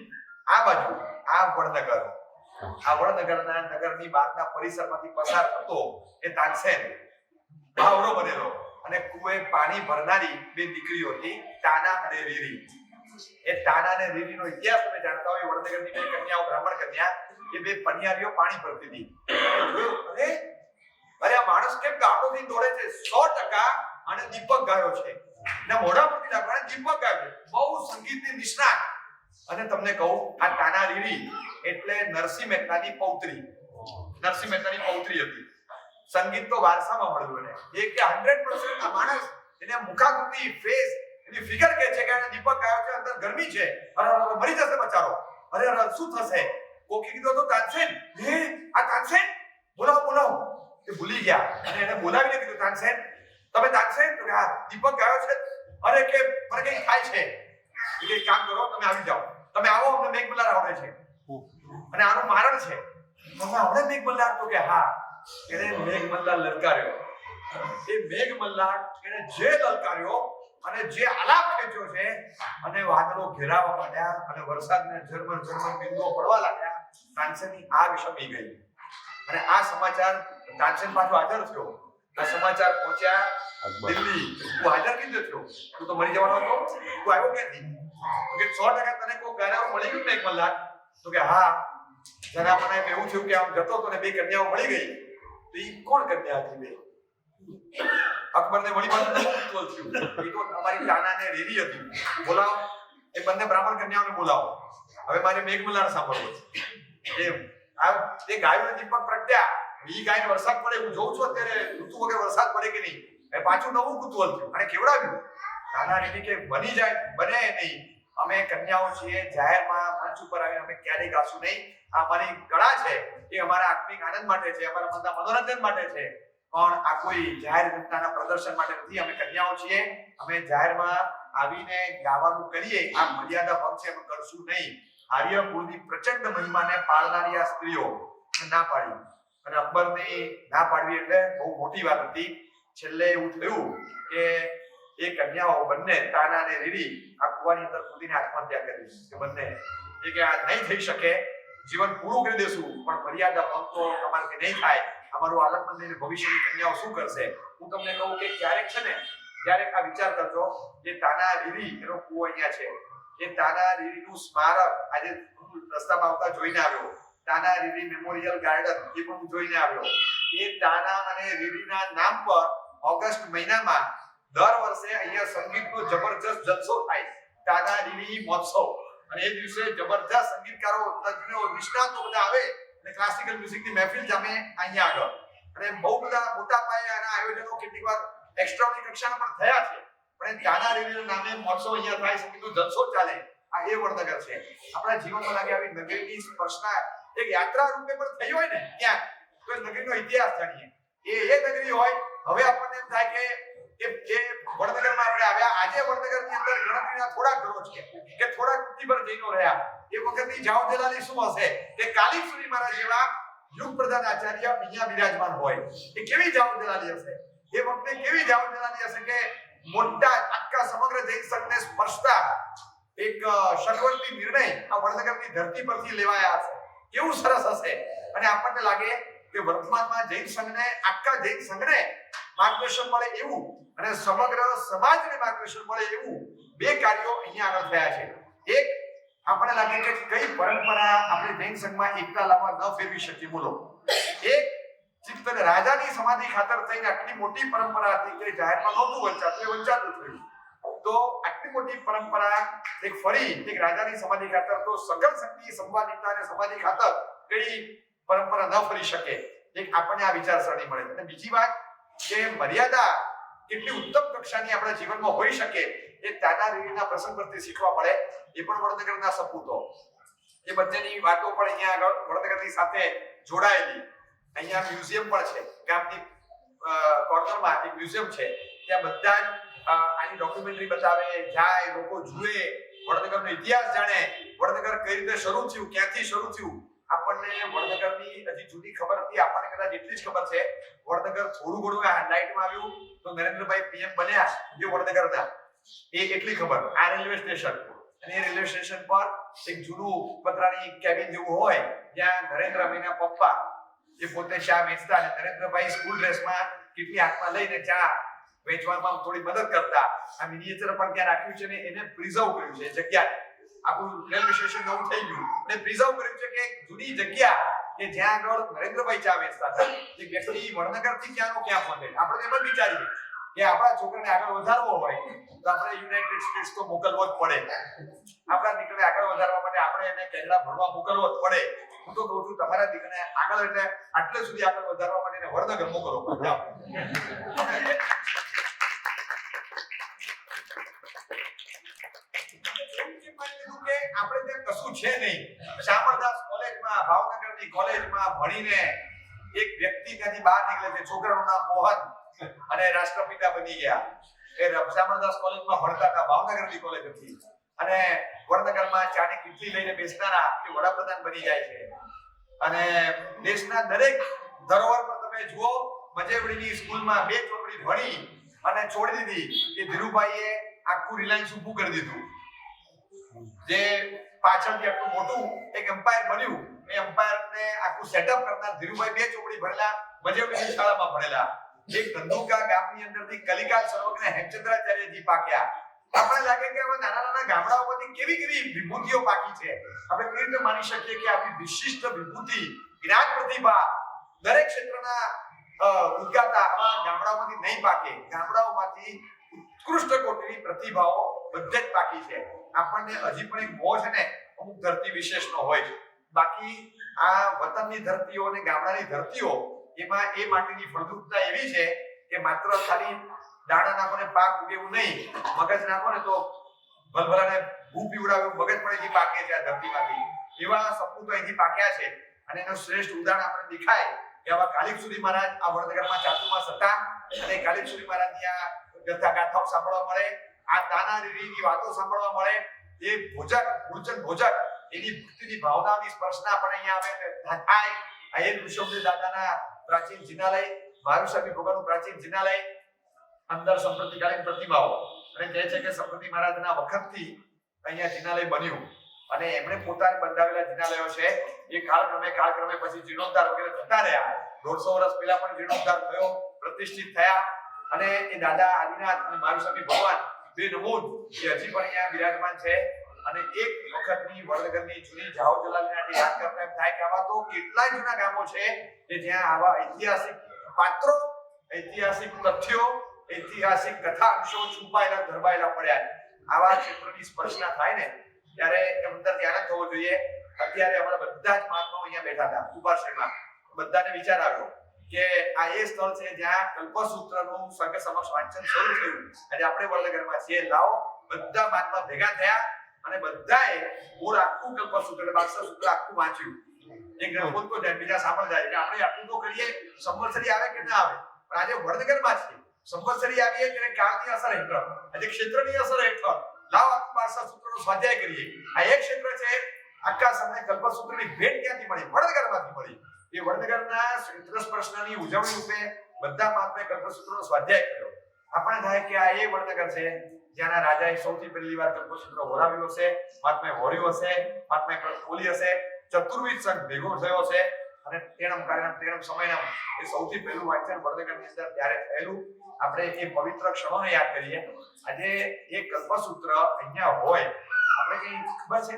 આ બાજુ આ વડનગરના નગરની બહારના પરિસરમાંથી પસાર થતો એ તાનસેન ભાવરો બનેલો અને કુએ પાણી ભરનારી બે દીકરીઓ હતી, તાના અને રીરી. એ તાના અને રીરીનો ઇતિહાસ તમે જાણતા હોય. વડનગરની બે કન્યાઓ, બ્રાહ્મણ કન્યા, એ બે પનિયારીઓ પાણી ભરતી હતી. અરે આ માણસ કેમ ગાડો થી દોડે છે? 100% અને દીપક ગાયો છે ને મોઢા પરથી લાગવાને દીપક ગાયો છે. બહુ સંગીતની નિષ્ણાત. અને તમને કહું, આ તાના રીરી એટલે નરસિંહ મહેતાની પૌત્રી હતી. સંગીત તો વારસામાં મળ્યું એને. એ કે 100% આ માણસ એને મુખાકૃતિ, ફેસ, એની ફિગર કહે છે કે આ દીપક ગાયો છે, અંદર ગરમી છે, અરે મરી જશે બચારો. અરે શું થશે? કોકી કીધું તો તાનસેન, આ તાનસેન બોલાવો. એ ભૂલી ગયા અને એને બોલાવીને કીધું, તાનસેન તો કે આ દીપક ગાયો છે. અરે કે મને કઈ થાય છે. કે કામ કરો, તમે આવી જાઓ, તમે આવો, અમને મેઘમલ્હાર આવડે છે અને આનું મારણ છે. મને આવડે મેઘમલ્હાર? તો કે હા. એને મેઘમલ્હાર લલકાર્યો. એ મેઘમલ્હાર એને જે લલકાર્યો અને જે આલાપ ખેંચ્યો છે અને વાદળો ઘેરાવા માંડ્યા અને વરસાદને ઝરમર બિંદુઓ પડવા લાગ્યા. તાનસેનની આગ શમી ગઈ અને આ સમાચાર તાનસેન પાછો હાજર થયો. આ સમાચાર પહોંચ્યા દિલ્હી. તું હાજર કેવી થયો? તું તો મરી જવાનો હતો, તું આવ્યો ક્યાંથી? તો કે 100% તને કોઈ ગાનારો મળી ગયું મેઘમલ્હાર? તો કે હા. જરા મને એવું થયું કે આમ જતો તો ને બે કન્યાઓ મળી ગઈ. તો ઈ કોણ કન્યા હતી? બે અકબરને વળી પાછું કુતૂહલ થયું. એ તો અમારી તાના ને રીરી હતી. બોલાવો એ બંને બ્રાહ્મણ કન્યાઓને બોલાવો. હવે મારે મેઘમલ્હાર સાંભળવો છે. એ ગાયોને દીપક પ્રગટ્યા. ઈ ગાયને વરસાદ પડે, હું જોઉં છું અત્યારે ઋતુ વગર વરસાદ પડે કે નહીં. એ પાછું નવું કુતૂહલ થયું અને કેવડાવ્યું. તાના રીરી કે બને નહીં. અમે કન્યાઓ છીએ, જાહેરમાં મંચ ઉપર આવીને અમે ક્યારેય ગાશું નહીં. આ અમારી કળા છે, એ અમારા આત્મિક આનંદ માટે છે, અમારા મનના મનોરંજન માટે છે, પણ આ કોઈ જાહેર જનતાના પ્રદર્શન માટે નથી. અમે કન્યાઓ છીએ, અમે જાહેરમાં આવીને ગાવાનું કરીએ, આ મર્યાદા ભંગ છે, અમે કરશું નહીં. આર્ય કુળની પ્રચંડ મહિમાને પાળનારી આ સ્ત્રીઓ ના પાડી અને અકબરની ના પાડવી એટલે બહુ મોટી વાત હતી. છેલ્લે એવું થયું કે એ કન્યાઓ બંને તાના અને રીરી આ કુવાની અંદર કૂદીને આત્મહત્યા કરી. કે બંને એ કે આ નહીં થઈ શકે, જીવન પૂરું કરી દેશું, પણ મર્યાદા ભંગ તો અમારાથી નહીં થાય. અમારું આલમન લઈને ભવિષ્યની કન્યાઓ શું કરશે? હું તમને કહું કે ક્યારેક આ વિચાર કરજો, જે તાના રીરી એનો કૂવો અહીંયા છે, એ તાના રીરીનું સ્મારક આજે રસ્તામાં આવતા જોઈને આવ્યો. તાના રીરી મેમોરિયલ ગાર્ડન એ પણ હું જોઈને આવ્યો. એ તાના અને રીરીના નામ પર ઓગસ્ટ મહિનામાં દર વર્ષે અહીંયા સંગીતનો જબરજસ્ત જલસો થાય, તાના રીરી મહોત્સવ. અને એ દિવસે જબરજસ્ત સંગીતકારો, તજ્ઞો, નિષ્ણાતો બધા આવે અને ક્લાસિકલ મ્યુઝિકની મહેફિલ જામે અહીંયા આગળ. અને બહુ બધા મોટા પાયે આના આયોજનો કેટલીક વાર એક્સ્ટ્રાઓર્ડિનરી કક્ષાના પણ થયા છે. પણ તાના રીરીના નામે મહોત્સવ અહીંયા થાય, સંગીતનો જલસો ચાલે. આ એ વડનગર છે. આપણા જીવનમાં લાગે આવી નગરીની સ્પર્શના એક યાત્રા રૂપે પણ થઈ હોય ને ક્યાંક, તો નગરીનો ઇતિહાસ જાણીએ. એ નગરી હોય. હવે આપણને એમ થાય કે વડનગરમાં આપણે આવ્યા. આજે વડનગરની અંદર ગણતરીના થોડા ઘરો છે કે થોડા કુટીભર જૈનો રહ્યા. એ વખતની જાવ જલાલી શું હશે કે કાલિક સુરી મહારાજ જેવા યુગ પ્રધાન આચાર્ય અહીંયા બિરાજમાન હોય. એ કેવી જાવ જલાલી હશે? એ વખતે કેવી જાવ જલાલી હશે કે મોટા આખા સમગ્ર જૈન સંઘને સ્પર્શતા એક શકવર્તી નિર્ણય આ વડનગરની ધરતી પરથી લેવાયા હશે. કેવું સરસ હશે. અને આપણને લાગે કે વર્તમાનમાં જૈન સંઘને, આખા જૈન સંઘને માર્ગદર્શન મળે એવું અને સમગ્ર સમાજને માર્ગદર્શન મળે એવું બે કાર્યો અહીંયા આગળ થયા છે. એક, આપણને લાગે કે કઈ પરંપરા આપણે જૈન સંઘમાં એકતા લાવવા ન ફેરવી શકીએ. બોલો, એક ચિત્તન રાજાની સમાધિ ખાતર થઈને આટલી મોટી પરંપરા હતી કે જાહેરમાં નહોતું વંચાતું, એ વંચાતું થયું. તો આટલી મોટી પરંપરા એક રાજાની સમાધિ ખાતર, તો સકલ શક્તિ સંવાદિતા અને સમાધિ ખાતર કઈ પરંપરા ન ફરી શકે, એક આપણને આ વિચારસરણી મળે. અને બીજી વાત કે મર્યાદા કેટલી ઉત્તમ કક્ષાની આપણા જીવનમાં હોઈ શકે એ તાનારીના પ્રસંગ પરથી શીખવા મળે. એ પણ વડનગરના સપૂતો, એ બંનેની વાતો પણ અહીંયા આગળ વડનગરની સાથે જોડાયેલી. અહીંયા મ્યુઝિયમ પણ છે, ગામની કોર્નરમાં એક મ્યુઝિયમ છે, ત્યાં બધા જ આની ડોક્યુમેન્ટરી બતાવે, જાય, લોકો જુએ, વડનગરનો ઇતિહાસ જાણે, વડનગર કઈ રીતે શરૂ થયું, ક્યાંથી શરૂ થયું. આપણને વડનગરની હજી જૂની ખબર હતી, આપણને કદાચ એટલી જ ખબર છે વડનગર થોડું ઘણું હાઇલાઇટમાં આવ્યું તો નરેન્દ્રભાઈ પીએમ બન્યા એ વડનગરના, એ એટલી ખબર. આ રેલવે સ્ટેશન, અને એ રેલવે સ્ટેશન પર એક જૂનું પતરાની કેબિન જેવું હોય, જ્યાં નરેન્દ્રભાઈના પપ્પા એ પોતે ચા વેચતા, અને નરેન્દ્રભાઈ સ્કૂલ ડ્રેસમાં કેટલી હાથમાં લઈને ચા વેચવામાં થોડી મદદ કરતા. આ મિનિએચર પણ ત્યાં રાખ્યું છે ને એને પ્રિઝર્વ કર્યું છે જગ્યાને. આખું રેલવે સ્ટેશન નવું થઈ ગયું અને પ્રિઝર્વ કર્યું છે કે જૂની જગ્યા કે જ્યાં આગળ નરેન્દ્રભાઈ ચા વેચતા હતા. એક વ્યક્તિ વડનગરથી ક્યાંનો ક્યાં પહોંચે. આપણે એમ જ વિચારીએ કે આપણા છોકરાને આગળ વધારવો હોય તો આપણે યુનાઇટેડ સ્ટેટ્સ તો મોકલવો જ પડે. આપણા દીકરાને આગળ વધારવા માટે આપણે એને કેનેડા ભણવા મોકલવો જ પડે. હું તો કહું છું તમારા દીકરાને આગળ એટલે આટલે સુધી આગળ વધારવા માટે એને વડનગર મોકલવો પડે. આપણે ત્યાં કશું છે નહીં. શામળદાસ કોલેજમાં, ભાવનગરની કોલેજમાં ભણીને એક વ્યક્તિ ત્યાંથી બહાર નીકળે છે, છોકરાનું નામ મોહન, અને રાષ્ટ્રપિતા બની ગયા. એ શામળદાસ કોલેજમાં ભણતા હતા, ભાવનગરની કોલેજ હતી, અને વડનગરમાં ચાની કીટલી લઈને બેસનારા એ વડાપ્રધાન બની જાય છે. અને દેશના દરેક ધરોહર પર તમે જુઓ, મજેવડીની સ્કૂલમાં 2 ચોપડી ભણી અને છોડી દીધી કે ધીરુભાઈએ આખું રિલાયન્સ ઊભું કરી દીધું. જે પાછળથી આટલું મોટું એક એમ્પાયર બન્યું, એ એમ્પાયરને આખું સેટઅપ કરનાર ધીરુભાઈ 2 ચોપડી ભણેલા, મજેવડીની શાળામાં ભણેલા. એક ધંધુકા ગામની અંદરથી કલિકાલ સર્વજ્ઞ હેમચંદ્રાચાર્યજી પાક્યા. આપણને લાગે કે હવે નાના નાના ગામડાઓમાંથી કેવી કેવી વિભૂતિઓ પાકી છે. આપણે કેવી રીતે માની શકીએ કે આવી વિશિષ્ટ વિભૂતિ, જ્ઞાન પ્રતિભા દરેક ક્ષેત્રના ઉદ્ગાતા આવા ગામડાઓમાંથી નહીં પાકે. ગામડાઓમાંથી ઉત્કૃષ્ટ કોટીની પ્રતિભાઓ બધે જ પાકી છે. આપણને હજી પણ એક મોહ છે ને અમુક ધરતી વિશેષનો હોય છે. બાકી આ વતનની ધરતીઓ અને ગામડાની ધરતીઓ, એમાં એ માટીની ફળદ્રુપતા એવી છે કે માત્ર ખાલી દાણા નાખો ને પાક ઉગે એવું નહીં, મગજ નાખો ને તો ભલભલાને ભૂ પીવડાવ્યું મગજ પણ અહીંથી પાકે છે આ ધરતીમાંથી. એવા સપૂતો અહીંથી પાક્યા છે. અને એનું શ્રેષ્ઠ ઉદાહરણ આપણે દેખાય કે આવા કાલિપસુરી મહારાજ આ વડનગરમાં ચાતુમાસ હતા, અને કાલિપસુરી મહારાજની આ કથા ગાથાઓ સાંભળવા મળે, આ તાનારીની વાતો સાંભળવા મળે. એ ભોજક ભોજક એની ભક્તિની ભાવનાની સ્પર્શના પણ અહીંયા આવે થાય. આ એ ઋષભદેવ દાદાના પ્રાચીન જિનાલય, મહાવીર ભગવાનનું પ્રાચીન જિનાલય, અંદર સંપ્રતિકાલીન પ્રતિમાઓ, અને કહે છે કે સંપ્રતિ મહારાજના વખતથી અહીંયા જિનાલય બન્યું, અને એમણે પોતાને બંધાવેલા જિનાલયો છે. એ કાળક્રમે પછી જીર્ણોદ્ધાર વગેરે થતા રહ્યા. 150 વર્ષ પહેલા પણ જીર્ણોદ્ધાર થયો, પ્રતિષ્ઠિત થયા, અને એ દાદા આદિનાથ અને મહાવીર ભગવાન બે નમૂદ એ હજી પણ અહીંયા બિરાજમાન છે. અને એક વખતની વડનગરની જૂની જાઓ જલાલીને યાદ કરતા એમ થાય કે આવા તો કેટલાય જૂના ગામો છે કે જ્યાં આવા ઐતિહાસિક પાત્રો, ઐતિહાસિક તથ્યો, ઐતિહાસિક કથા અંશો છુપાયેલા ધરબાયેલા પડ્યા. આવા ક્ષેત્રની સ્પર્શના થાય ને ત્યારે અંદરથી આનંદ થવો જોઈએ. અત્યારે અમારા બધા જ મહાત્માઓ અહીંયા બેઠા હતા ઉપાશ્રયમાં. બધાને વિચાર આવ્યો કે આ એ સ્થળ છે જ્યાં કલ્પસૂત્રનું સંઘ સમક્ષ વાંચન શરૂ થયું. આજે આપણે વડનગરમાં છીએ. લાવો બધા મહાત્મા ભેગા થયા અને બધાએ મૂળ આખું કલ્પસૂત્ર એટલે 12 સૂત્ર આખું વાંચ્યું. એક બોલતો જાય, બીજા સાંભળતા જાય કે આપણે આટલું તો કરીએ, સંવત્સરી આવે કે ના આવે. પણ આજે વડનગરમાં છે, સંવત્સરી આવીએ કે કાળની અસર હેઠળ, આજે ક્ષેત્રની અસર હેઠળ લાવો આખું 12 સૂત્રનો સ્વાધ્યાય કરીએ. આ એક ક્ષેત્ર છે. આખા સમય કલ્પસૂત્રની ભેટ ક્યાંથી મળી? વડનગરમાંથી મળી. એ વડનગરના ક્ષેત્ર સ્પર્શની ઉજવણી રૂપે બધા મહાત્માએ કલ્પસૂત્રનો સ્વાધ્યાય કર્યો. આપણે થાય કે આ એ વડનગર છે જ્યાંના રાજાએ સૌથી પહેલી વાર કલ્પસૂત્ર વરાવ્યું હશે, મહાત્માએ વોર્યું હશે, મહાત્માએ પ્રત ખોલી હશે, ચતુર્વિધ સંઘ ભેગો થયો છે, અને તેણમ કારણમ તેણમ સમયનમ એ સૌથી પહેલું વાંચન વડનગરની અંદર ત્યારે થયેલું. આપણે એ પવિત્ર ક્ષણોને યાદ કરીએ. આજે એ કલ્પસૂત્ર અહીંયા હોય, આપણે કઈ ખબર છે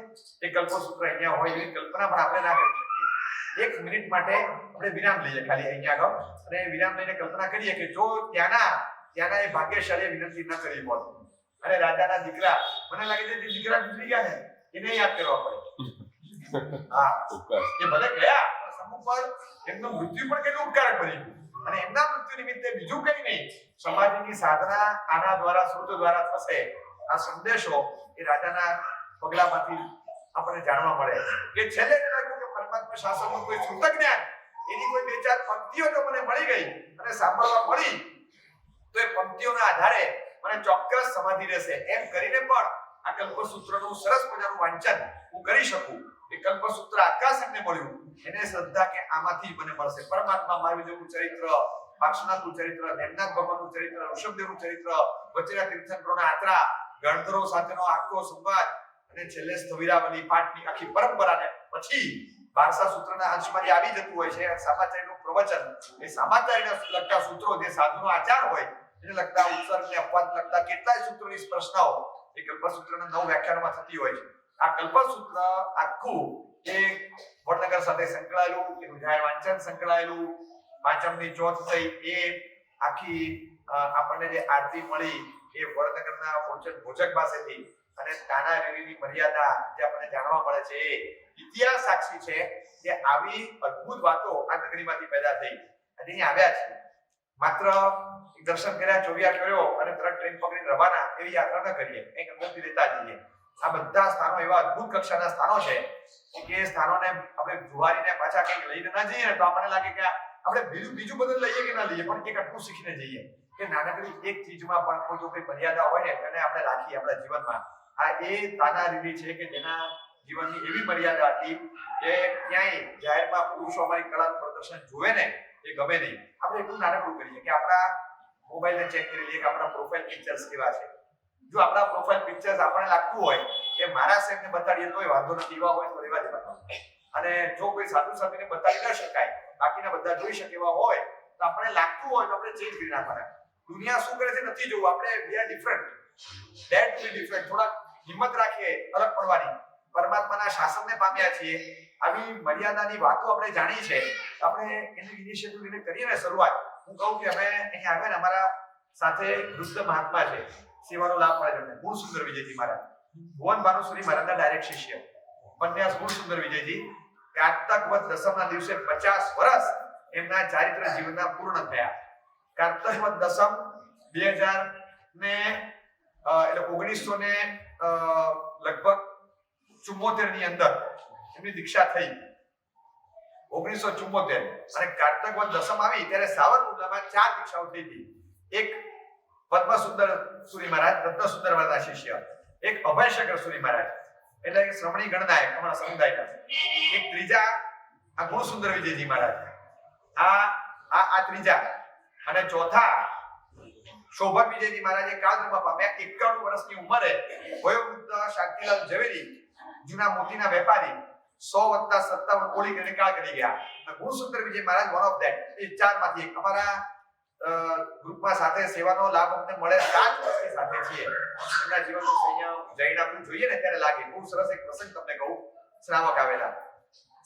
એ કલ્પસૂત્ર અહીંયા હોય એવી કલ્પના પણ આપણે ના કરી શકીએ. 1 મિનિટ માટે આપણે વિરામ લઈએ ખાલી અહીંયા આગળ, અને વિરામ લઈને કલ્પના કરીએ કે જો ત્યાંના એ ભાગ્યશાળી વિનંતી ન કરી હોત, અને રાજાના દીકરા, મને લાગે છે દીકરા ગુજરી ગયા ને એને યાદ કરવા પડે. હા, એ ભલે ગયા, ઉપર એમનું મૃત્યુ પણ કેટલું ઉપકારક બન્યું. અને એમના મૃત્યુ નિમિત્તે બીજું કંઈ નહીં, સમાધિની સાધના આના દ્વારા સૂત્ર દ્વારા થશે. આ સંદેશો એ રાજાના પગલામાંથી આપણને જાણવા મળે કે છેલ્લે લાગ્યું કે પરમાત્મા શાસનનું કોઈ સૂત્ર જ્ઞાન, એની કોઈ બે ચાર પંક્તિઓ જો મને મળી ગઈ અને સાંભળવા મળી તો એ પંક્તિઓના આધારે મને ચોક્કસ સમાધિ રહેશે. એમ કરીને પણ આ કલ્પસૂત્રનું સરસ મજાનું વાંચન હું કરી શકું. એ કલ્પસૂત્ર આકાશને મળ્યું, એને શ્રદ્ધા કે આમાંથી મને મળશે. પરમાત્મા મહાવીરનું ચરિત્ર, પાર્શ્વનાથનું ચરિત્ર, દેવનાથ ભગવાનનું ચરિત્ર, ઋષભદેવનું ચરિત્ર, વચ્ચેના તીર્થંકરોના આત્રા, ગણધરો સાથેનો આખો સંવાદ અને છેલ્લે સ્થવિરાવલી પાઠની આખી પરંપરાને પછી બારસા સૂત્રના અંશમાં જે આવી જતું હોય છે સામાચારીનું પ્રવચન, એ સામાચારીના લગતા સૂત્રો, જે સાધુનો આચાર હોય એને લગતા ઉત્સર્ગને અપવાદ લગતા કેટલાય સૂત્રોની સ્પર્શનાઓ એ કલ્પસૂત્રના 9 વ્યાખ્યાનોમાં થતી હોય છે. આ કલ્પસૂત્ર આખું એ વડનગર સાથે સંકળાયેલું, એનું જાહેર વાંચન સંકળાયેલું, પાંચમની ચોથ થઈ એ આખી આપણને જે આરતી મળી એ વડનગરના ભોજક પાસેથી, અને તાના રેલીની મર્યાદા જે આપણને જાણવા મળે છે એ ઇતિહાસ સાક્ષી છે કે આવી અદ્ભુત વાતો આ નગરીમાંથી પેદા થઈ અને અહીં આવ્યા છે. માત્ર દર્શન કર્યા, ચોવિયા કર્યો અને તરત ટ્રેન પકડીને રવાના એવી યાત્રા ન કરીએ, કંઈક અંદરથી લેતા જઈએ. આ બધા સ્થાનો એવા અદ્ભુત કક્ષાના સ્થાનો છે કે સ્થાનોને આપણે જુવારીને પાછા કંઈક લઈને ના જઈએ ને તો આપણને લાગે કે આપણે બીજું બધું લઈએ કે ના લઈએ, પણ એક આટલું શીખીને જઈએ કે નાનકડી એક ચીજમાં પણ કોઈ જો કોઈ મર્યાદા હોય ને તેને આપણે રાખીએ આપણા જીવનમાં. આ એ તાના રીતિ છે કે જેના જીવનની એવી મર્યાદા હતી કે ક્યાંય જાહેરમાં પુરુષો અમારી કળાનું પ્રદર્શન જોવે ને એ ગમે નહીં. આપણે એટલું નાનકડું કરીએ કે આપણા મોબાઈલને ચેક કરી લઈએ કે આપણા પ્રોફાઇલ પિક્ચર્સ કેવા છે. જો આપણા પ્રોફાઇલ પિક્ચર્સ આપણને લાગતું હોય કે મારા સાહેબને બતાડીએ તોય વાંધો નથી, એવા હોય તો રેવા દેવા. અને જો કોઈ સાધુ સાધુને બતાવી ન શકાય, બાકીના બધા જોઈ શકે એવા હોય તો આપણને લાગતું હોય તો આપણે ચેન્જ કરી નાખવાના. દુનિયા શું કરે છે નથી જોવું, આપણે we are different, dare to be different. થોડા હિંમત રાખીએ અલગ પડવાની. પરમાત્માના શાસનને પામ્યા છીએ, આવી મર્યાદાની વાતો આપણે જાણી છે, આપણે એની ઇનિશિયેટિવ લઈને કરીએ ને શરૂઆત. હું કહું કે અમે અહીંયા આવ્યા ને, અમારા સાથે વૃદ્ધ મહાત્મા છે, સેવાનો લાભ મળે છે. ગુણ સુંદર વિજયજી મહારાજ, ભુવન ભાનુસુરી મહારાજના ડાયરેક્ટ શિષ્ય, ઉપન્યાસ ગુણ સુંદર વિજયજી. કાર્તક વદ દસમના દિવસે 50 વર્ષ એમના ચારિત્ર જીવનના પૂર્ણ થયા. કાર્તક વદ દસમ 2000 ને એટલે 1900 ને લગભગ 74 ની અંદર એમની દીક્ષા થઈ. 1974 અને કાર્તક વદ દસમ આવી ત્યારે સાવરકુંડલામાં 4 દીક્ષાઓ થઈ હતી. એક પદ્મ સુંદર સુરી મહારાજ, રત્ન સુંદર મહારાજના શિષ્ય, એક અભય શંકર સુરી મહારાજ એટલે કે શ્રમણી ગણનાયક અમારા સમુદાયના, એક ત્રીજા આ ગુણ સુંદર વિજયજી મહારાજ, આ ત્રીજા, અને ચોથા શોભન વિજયજી મહારાજે કાળધર્મ પામ્યા. 91 વર્ષની ઉંમરે વયોવૃદ્ધ શાંતિલાલ ઝવેરી, જૂના મોતીના વેપારી, 100 + 57 કોળી કરીને કાળ કરી ગયા. ગુણ સુંદર વિજય મહારાજ વન ઓફ ધેટ, એ 4 માંથી એક. અમારા ગ્રુપમાં સાથે સેવાનો લાભ અમને મળે 7 વર્ષની સાથે છીએ. એમના જીવનનો સંયમ જઈને આપણે જોઈએ ને ત્યારે લાગે. બહુ સરસ એક પ્રસંગ તમને કહું. શ્રાવક આવેલા,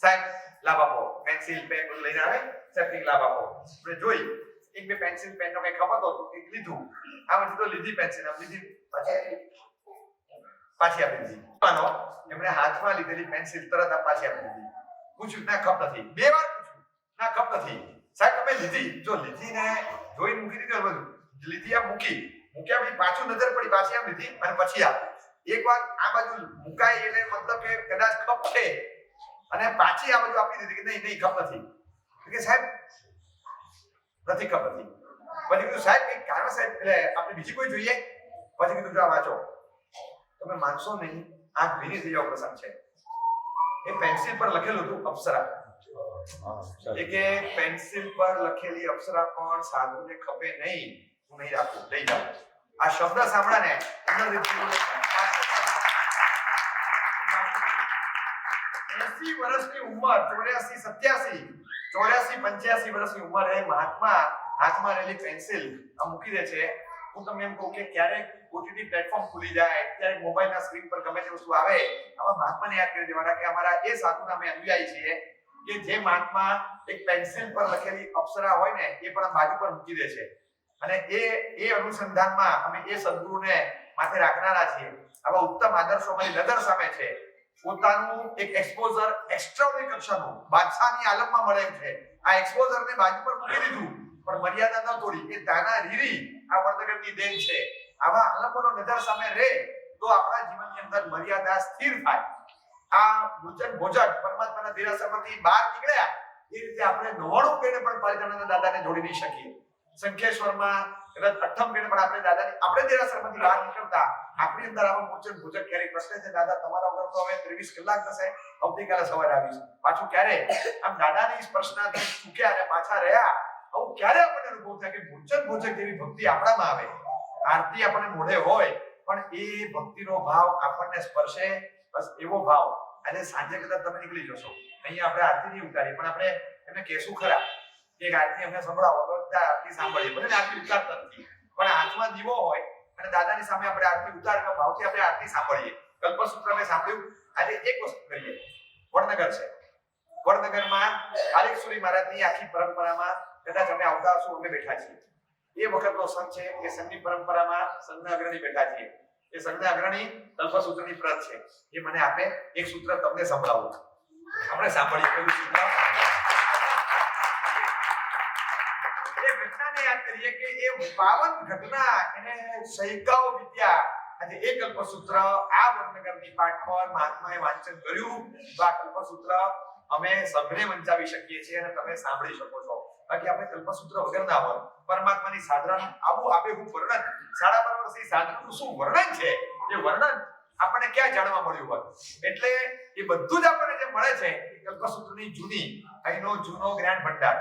સાહેબ લાભ આપો, પેન્સિલ પેન બધું લઈને આવે, સાહેબ લાભ આપો. આપણે જોઈ એક બે પેન્સિલ પેનનો કઈ ખબર તો એક લીધું, આમાંથી તો લીધી પેન્સિલ, આમ લીધી, પાછી આપી દીધી. એમણે હાથમાં લીધેલી પેન્સિલ તરત આ પાછી આપી દીધી. પૂછ્યું ના ખપ નથી, 2 વાર પૂછ્યું, ના ખપ નથી. સાહેબ તમે લીધી, જો લીધી ને જોઈને મૂકી દીધી, બધું લીધી, આ મૂક્યા પછી પાછું નજર પડી, પાછી આમ લીધી અને પછી આપી. એકવાર આ બાજુ મુકાય એટલે મતલબ કે કદાચ ખપ છે, અને પાછી આ બાજુ આપી દીધી કે નહીં ખપ નથી. કે સાહેબ નથી ખપ નથી. પછી કીધું સાહેબ કઈ કારણ સાહેબ, એટલે આપણે બીજી કોઈ જોઈએ. પછી કીધું જો વાંચો, તમે માનશો નહીં, આ ભીની થઈ જવા પ્રસંગ છે. એ પેન્સિલ પર લખેલું હતું અપ્સરા. એ કે પેન્સિલ પર લખેલી અપ્સરા પણ સાધુને ખપે નહીં, હું નહીં રાખું, લઈ જાઉં. આ શબ્દ સાંભળ્યા ને અંદર 80 વર્ષની ઉંમર, 84, 85 વર્ષની ઉંમરે મહાત્મા હાથમાં રહેલી પેન્સિલ આ મૂકી દે છે. હું તમને એમ કહું કે ક્યારેક ઓટીટી પ્લેટફોર્મ ખુલી જાય, ક્યારેક મોબાઈલના સ્ક્રીન પર ગમે તે વસ્તુ આવે, આમાં મહાત્માને યાદ કરી દેવાના કે અમારા એ સાધુના અમે અનુયાયી છીએ કે જે મહાત્મા એક પેન્સિલ પર લખેલી અપ્સરા હોય ને એ પણ બાજુ પર મૂકી દે છે. અને એ અનુસંધાનમાં અમે એ સદગુરુને માથે રાખનારા છીએ. આવા ઉત્તમ આદર્શો અમારી નજર સામે છે. પોતાનું એક એક્સપોઝર એક્સ્ટ્રાઓર્ડિનરી કક્ષાનું બાદશાહની આલમમાં મળે એમ છે. આ એક્સપોઝરને બાજુ પર મૂકી દીધું, પણ મર્યાદા ન તોડી. એ દાના રીરી આ વડનગરની દેન છે. આવા આલમોનો નજર સામે રહે તો આપણા જીવનની અંદર મર્યાદા સ્થિર થાય. આ ભોજન પરમાત્માના દેરાસરમાંથી બહાર નીકળ્યા એ રીતે આપણે 99 પેઢે પણ પાલિતાણાના દાદાને જોડી નહીં શકીએ. શંખેશ્વરમાં કદાચ 8મ પેઢે પણ આપણે દેરાસરમાંથી બહાર નીકળતા આપણી અંદર આવા ભોજન ક્યારેક પ્રશ્ન છે, દાદા તમારા વગર તો હવે 23 કલાક થશે, આવતીકાલે સવારે આવીશ. પાછું ક્યારે આમ દાદાની સ્પર્શનાથી ચૂક્યા અને પાછા રહ્યા, આવું ક્યારે આપણને અનુભવ થાય કે ભોજન જેવી ભક્તિ આપણામાં આવે. આરતી આપણને મોઢે હોય પણ એ ભક્તિનો ભાવ આપણને સ્પર્શે, બસ એવો ભાવ. આજે સાંજે કદાચ તમે નીકળી જશો, અહીંયા આપણે આરતી નહીં ઉતારીએ પણ આપણે એમને કહેશું ખરા કે આરતી અમને સંભળાવો, બધા આરતી સાંભળીએ, ભલે આરતી ઉતારતા નથી પણ હાથમાં દીવો હોય અને દાદાની સામે આપણે આરતી ઉતારીને ભાવથી આપણે આરતી સાંભળીએ. કલ્પસૂત્ર મેં સાંભળ્યું. આજે એક વસ્તુ કરીએ, વડનગર છે, વડનગરમાં આલેશ્વરી મહારાજની આખી પરંપરામાં કદાચ અમે આવતા હશું, અમે બેઠા છીએ. એ વખતનો સંઘ છે કે સંઘની પરંપરામાં સંઘના અગ્રણી બેઠા છીએ. એ સંઘના અગ્રણી કલ્પસૂત્રની પ્રત છે. એ મને આપે, એક સૂત્ર તમને સંભળાવું, આપણે સાંભળીએ કયું સૂત્ર. એ ઘટનાને યાદ કરીએ કે એ પાવન ઘટના એને સૈકાઓ વિદ્યા. આજે એ કલ્પસૂત્ર આ વડનગરની પાઠ પર મહાત્માએ વાંચન કર્યું. આ કલ્પસૂત્ર અમે સઘળે વંચાવી શકીએ છીએ અને તમે સાંભળી શકો છો. બાકી આપણે કલ્પસૂત્ર વગર ના હોય. પરમાત્માની સાધનાનું આવું આબેહૂબ વર્ણન, 12.5 વર્ષની સાધનાનું શું વર્ણન છે, એ વર્ણન આપણને ક્યાં જાણવા મળ્યું હોય. એટલે એ બધું જ આપણને જે મળે છે એ કલ્પસૂત્રની જૂની, અહીંનો જૂનો જ્ઞાન ભંડાર,